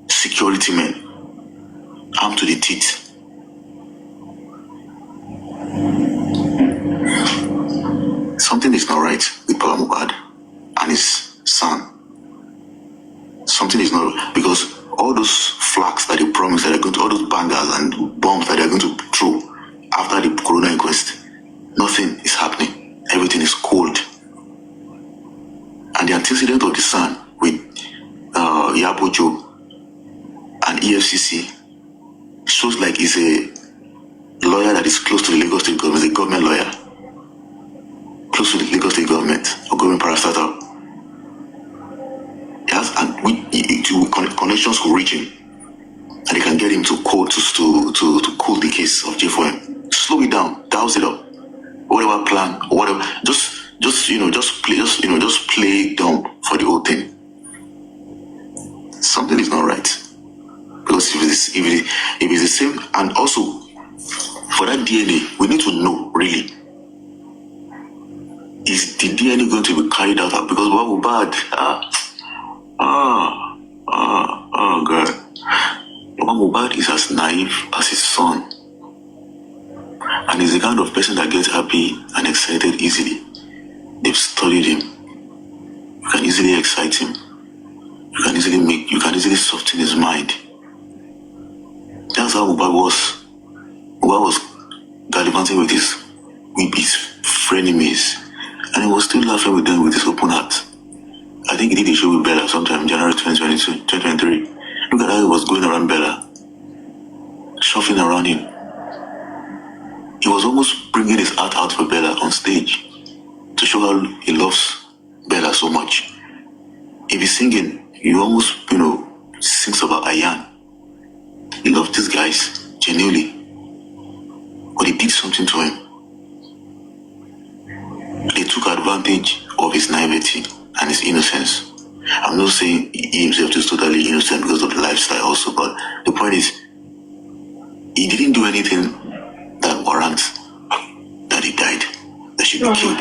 security men, armed to the teeth. Something is not right with Baba Mohbad and his son. Something is not right because all those flags that they promised that they're going to, all those bangers and bombs that they're going to throw after the corona inquest, nothing is happening. Everything is cold. And the antecedent of the son with Yabojo and EFCC shows like he's a lawyer that is close to the Lagos State government, a government lawyer, close to the Lagos State government or government parastatal. Yes, and connections will reach him, and they can get him to court to cool the case of J4M. Slow it down, douse it up, whatever plan, whatever. Just play dumb for the whole thing. Something is not right because if it's the same, and also for that DNA, we need to know really. Is the DNA going to be carried out? Because what was bad? Oh God. Baba Mohbad is as naive as his son. And he's the kind of person that gets happy and excited easily. They've studied him. You can easily excite him. You can easily soften his mind. That's how Mohbad was. Mohbad was gallivanting with his frenemies. And he was still laughing with them with his open heart. I think he did a show with Bella sometime in January 2023. Look at how he was going around Bella, shuffling around him. He was almost bringing his heart out for Bella on stage to show how he loves Bella so much. If he's singing, he almost, sings about Ayan. He loved these guys genuinely, but he did something to him. They took advantage of his naivety and his innocence. I'm not saying he himself is totally innocent because of the lifestyle also, but the point is, he didn't do anything that warrants that he died, that should be killed.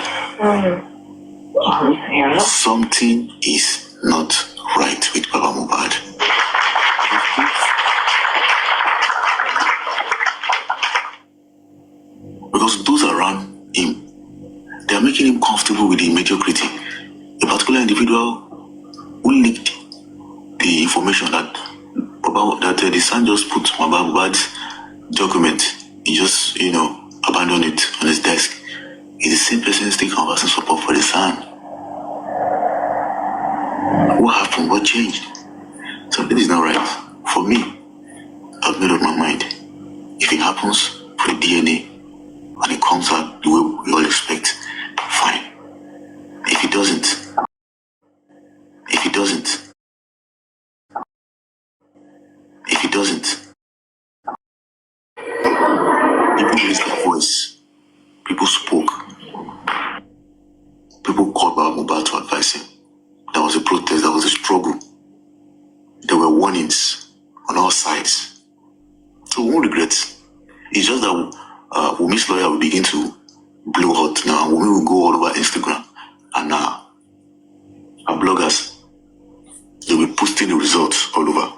Something is not right with Baba Mohbad. Because those around him, they are making him comfortable with the mediocrity. A particular individual who leaked the information that the son just put Baba Mohbad's document, he just, abandoned it on his desk. He's the same person still conversing support for the son. What happened? What changed? Something is not right. For me, I've made up my mind. If it happens for the DNA and it comes out the way we all expect, fine. If it doesn't, people raised their voice. People spoke. People called Baba Mohbad to advise him. There was a protest, there was a struggle. There were warnings on all sides. So we won't regret. It's just that Wunmi's lawyer will begin to blow hot now. Wunmi will go all over Instagram. And our bloggers, they will be posting the results all over.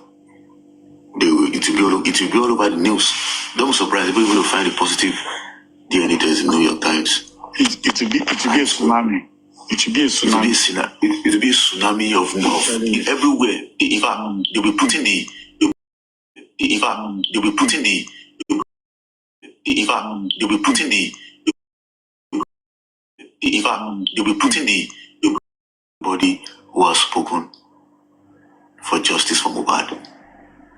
It will be all over the news. Don't be surprised if people will find a positive DNA test in New York Times. It will be a tsunami. It will be a tsunami. It will be a tsunami of everywhere. In fact, they'll be putting everybody who has spoken for justice for Mohbad.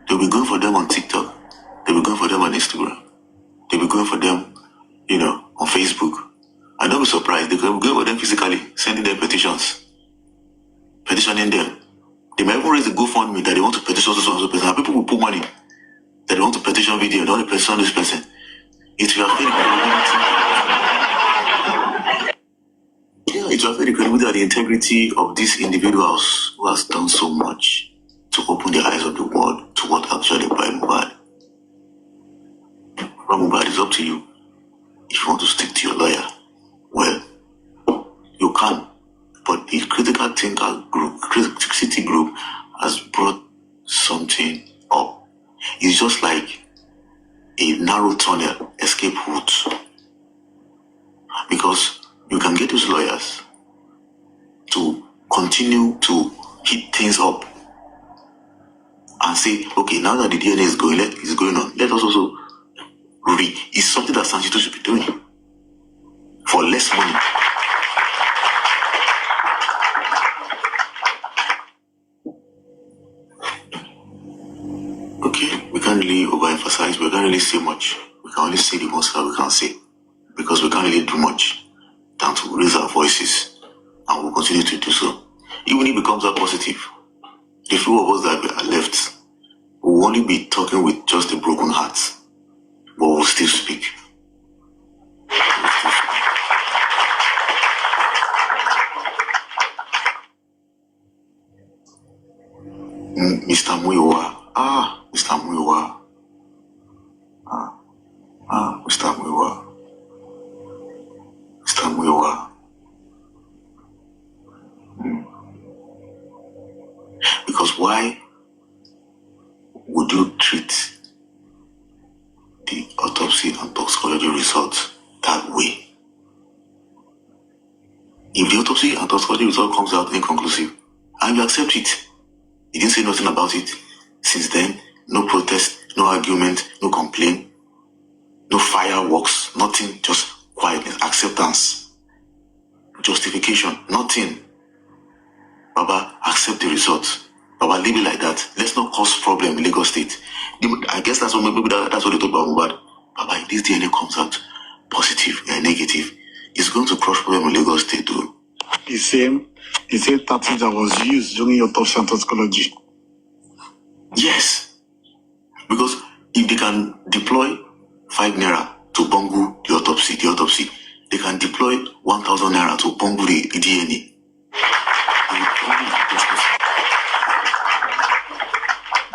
They'll be going for them on TikTok. They'll be going for them on Instagram. They'll be going for them, on Facebook. And don't be surprised, they'll be going for them physically, sending them petitions, petitioning them. They might even raise a GoFundMe that they want to petition so person. And people will put money that they want to petition video, they want to petition this person. it will affect the credibility. Yeah, it will affect the credibility and the integrity of these individuals who has done so much to open the eyes of the world to what actually by Mubad. From Mubad, it's up to you. If you want to stick to your lawyer, well, you can. But the critical thinker group, criticity group, has brought something up. It's just like a narrow tunnel escape route. Because you can get those lawyers to continue to hit things up and say, okay, now that the DNA is going on, let us also it's something that Sanchito should be doing for less money. Okay, we can't really overemphasize, we can't really say much. We can only say the most that we can say because we can't really do much than to raise our voices, and we'll continue to do so. Even if it becomes out positive, the few of us that are left will only be talking with just a broken heart, but we'll still speak. Mr. Muiwa. Mr. Muiwa. Mr. Muiwa. Mr. Muiwa. Because why would you treat the autopsy and toxicology results that way? If the autopsy and toxicology result comes out inconclusive, and you accept it, you didn't say nothing about it. Since then, no protest, no argument, no complaint, no fireworks, nothing, just quietness, acceptance, justification, nothing. Baba, accept the results. Baba, leave it like that. Let's not cause problem in Lagos State. I guess that's what that's what they talk about Mubad. Baba, if this DNA comes out positive and negative, it's going to cause problem in Lagos State too. The same tactic that was used during your autopsy and toxicology. Yes. Because if they can deploy 5 naira to bungle the autopsy, they can deploy 1,000 naira to bungle the DNA.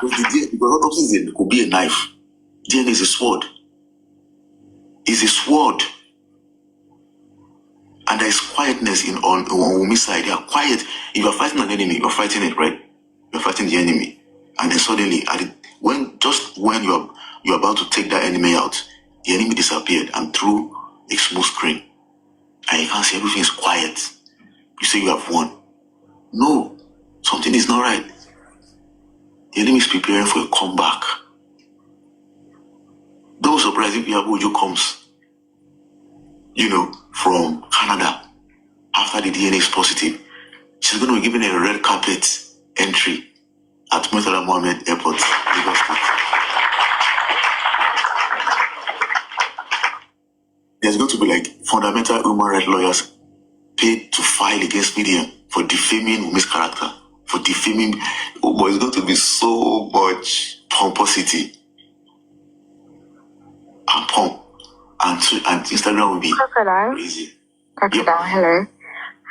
Because autopsy could be a knife. DNA is a sword. It's a sword. And there is quietness on Wumi's side. They are quiet. If you are fighting an enemy, you are fighting it, right? You are fighting the enemy. And then suddenly, when you're about to take that enemy out, the enemy disappeared and threw a smooth screen. And you can't see, everything is quiet. You say you have won. No, something is not right. The enemy is preparing for a comeback. Don't be surprised if Yabuju comes, from Canada after the DNA is positive. She's going to be given a red carpet entry at Murtala Mohammed Airport, Lagos State. There's going to be like fundamental human rights lawyers paid to file against media for defaming Wumi's character, for defaming. But it's going to be so much pomposity and pomp, and Instagram will be crazy. Crocodile, Yep. hello.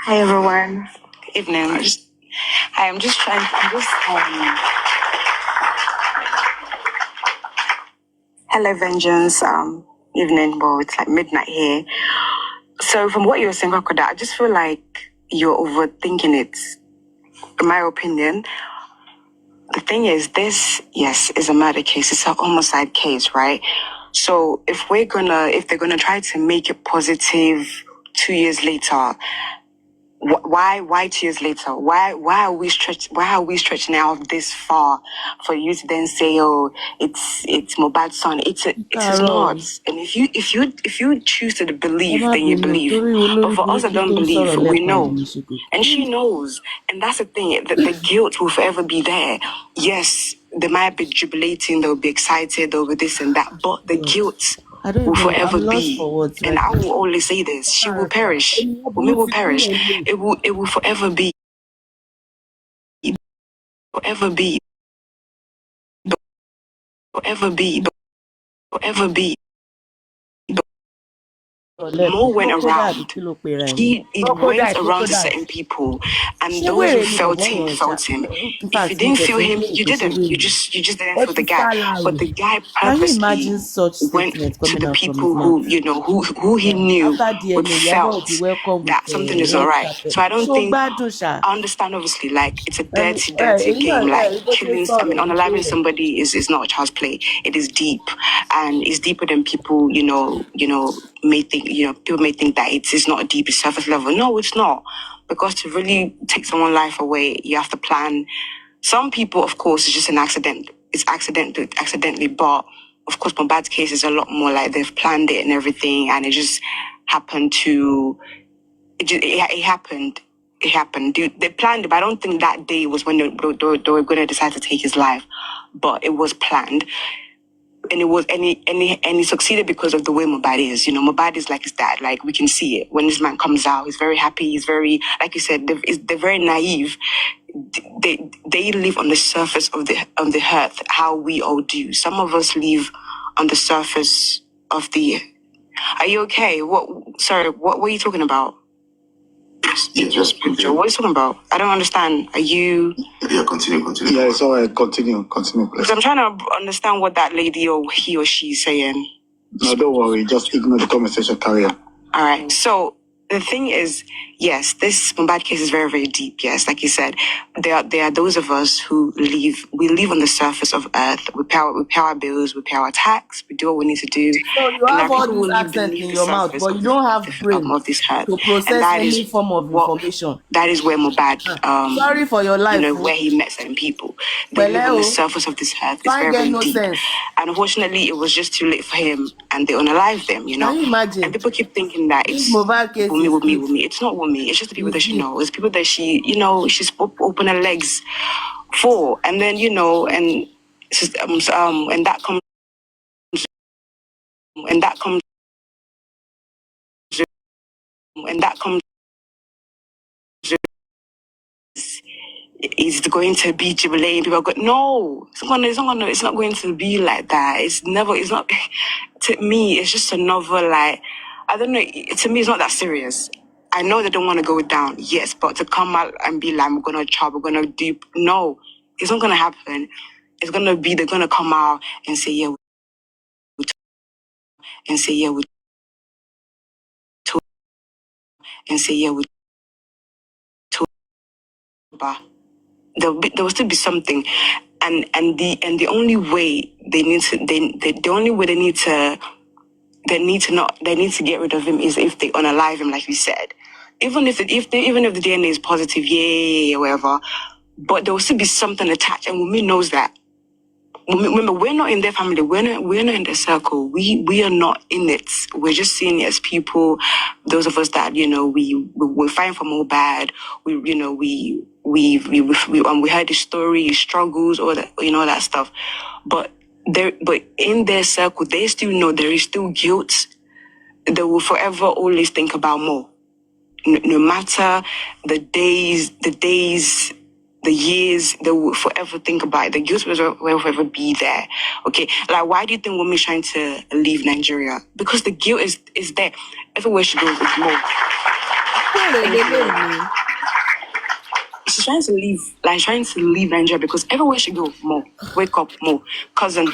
Hi everyone. Good evening. Nice. Hi, I'm just hello Vengeance. Evening, well it's like midnight here. So from what you were saying, Crocodile, I just feel like you're overthinking it. In my opinion, the thing is this, yes, is a murder case. It's an homicide case, right? So if they're gonna try to make it positive 2 years later, why 2 years later? Why are we stretching out this far for you to then say, oh, it's Mohbad's son? It is not. And if you choose to believe, then you believe. But for us that don't believe, we know. And she knows. And that's the thing, that the guilt will forever be there. Yes, they might be jubilating, they'll be excited, they'll be this and that, but the guilt will forever be. And I will always say this, she will perish. Wumi will perish. It will forever be. Forever be. Forever be. Forever be. Mo went around. He went around to certain people, and those who felt him. If you didn't feel him, you didn't. You just didn't feel the guy. But the guy purposely went to the people who who he knew would felt that something is all right. So I don't think I understand. Obviously, like it's a dirty game. Like killing, unaliving somebody is not a child's play. It is deep, and it's deeper than people may think. People may think that it is not a deep, surface level. No, it's not. Because to really take someone's life away, you have to plan. Some people, of course, it's just an accident. It's accidentally, but of course, Mohbad's case is a lot more like they've planned it and everything, and it just happened to. It happened. It happened. They planned it, but I don't think that day was when they were going to decide to take his life. But it was planned. And it was and he succeeded because of the way Mohbad is. Mohbad is like his dad. Like we can see it when this man comes out. He's very happy. He's very, like you said, they're very naive. They live on the surface of the earth, how we all do. Some of us live on the surface of the. Are you okay? What were you talking about? Yeah, just Joe, what are you talking about? I don't understand. Are you? Yeah, continue. Yeah, it's all right. Continue, please. Because I'm trying to understand what that lady or he or she is saying. No, don't worry. Just ignore the conversation. Carry on. All right. So the thing is, yes, this Mohbad case is very, very deep. Yes, like you said, there are those of us who live on the surface of earth. We pay our bills, we pay our tax, we do what we need to do. So you have all these accents in your mouth, but you don't have brain of this earth. to process any form of information. That is where Mohbad, sorry for your life. Where he met certain people. They live on the surface of this earth. It's very, very deep. Sense. And unfortunately, it was just too late for him, and they unalived them. Can you imagine? And people keep thinking that it's Mohbad case with me. It's not with me. It's just the people that she knows. It's people that she's open her legs for, and then and that comes is going to be jubilating. People go, no, it's not going to be like that. It's not, to me, it's just another, like, I don't know, to me, it's not that serious. I know they don't want to go down, yes, but to come out and be like, we're going to chop, we're going to do, no, it's not going to happen. It's going to be, they're going to come out and say, yeah, and say, yeah, we and say, yeah, we there will still be something, and the only way they need to get rid of him is if they unalive him, like we said. Even if the DNA is positive, yeah, whatever, but there will still be something attached, and Wunmi knows that. Remember, we're not in their family. We're not in their circle. We are not in it. We're just seeing it as people. Those of us that we're fighting for Mohbad. We heard his story, his struggles, all that, all that stuff. But in their circle, they still know there is still guilt. They will forever always think about more. No matter the days, the years, they will forever think about it. The guilt will forever be there. Okay, like, why do you think women trying to leave Nigeria? Because the guilt is there. Everywhere she goes, it's more. She's trying to leave Nigeria because everywhere she goes, more. Wake up, more. Cousin,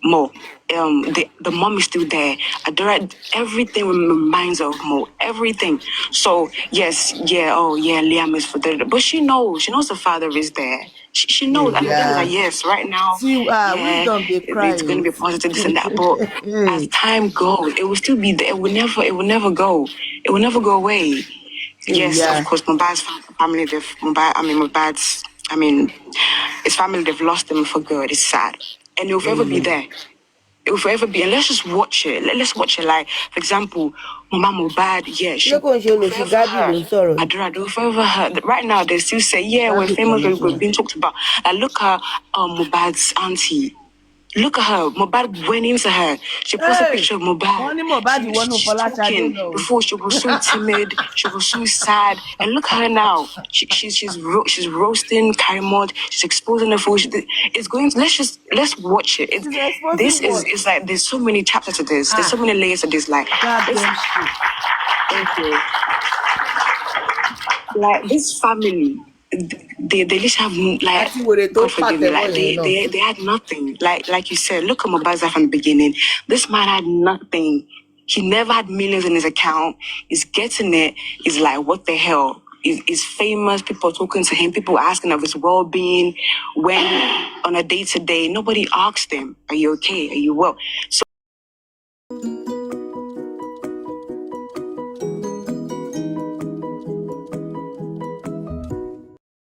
more. The mom is still there. Adora, everything reminds her of Mo. Everything. So yes, Liam is for the, but she knows the father is there. She knows, and the thing is that yes, right now, it's going to be positive, this and that. But as time goes, it will still be there. It will never go. It will never go away. Yes, of course, Mohbad's family, his family, they've lost him for good. It's sad, and it will forever be there. It will forever be, and let's just watch it. Let's watch it. Like, for example, Mama Mohbad, she Adora, forever her. Right now, they still say, we're famous, we're being talked about. Like, look at Mohbad's auntie. Look at her. Mohbad went into her. She posted a Hey, picture of Mohbad. wọ́n ní Mohbad wọnú She's Fọláṣadé talking. lọ. Before she was so timid, she was so sad, and look at her now. She's roasting Karimot. She's exposing her food. It's going. Let's watch it. She's exposing This what? is like there's so many chapters to this. There's so many layers to this. Like Goddamn this, shit. thank you. Like this family, they just have like Àti wèrè tó God forgive me, like pàtẹ́wọ́ yẹn náà. they had nothing. Like you said, look at Mohbad's life from the beginning. This man had nothing. He never had millions in his account. He's getting it. He's like, what the hell? He's famous. People are talking to him. People are asking of his well-being. When on a day-to-day, nobody asked him, "Are you okay? Are you well?" So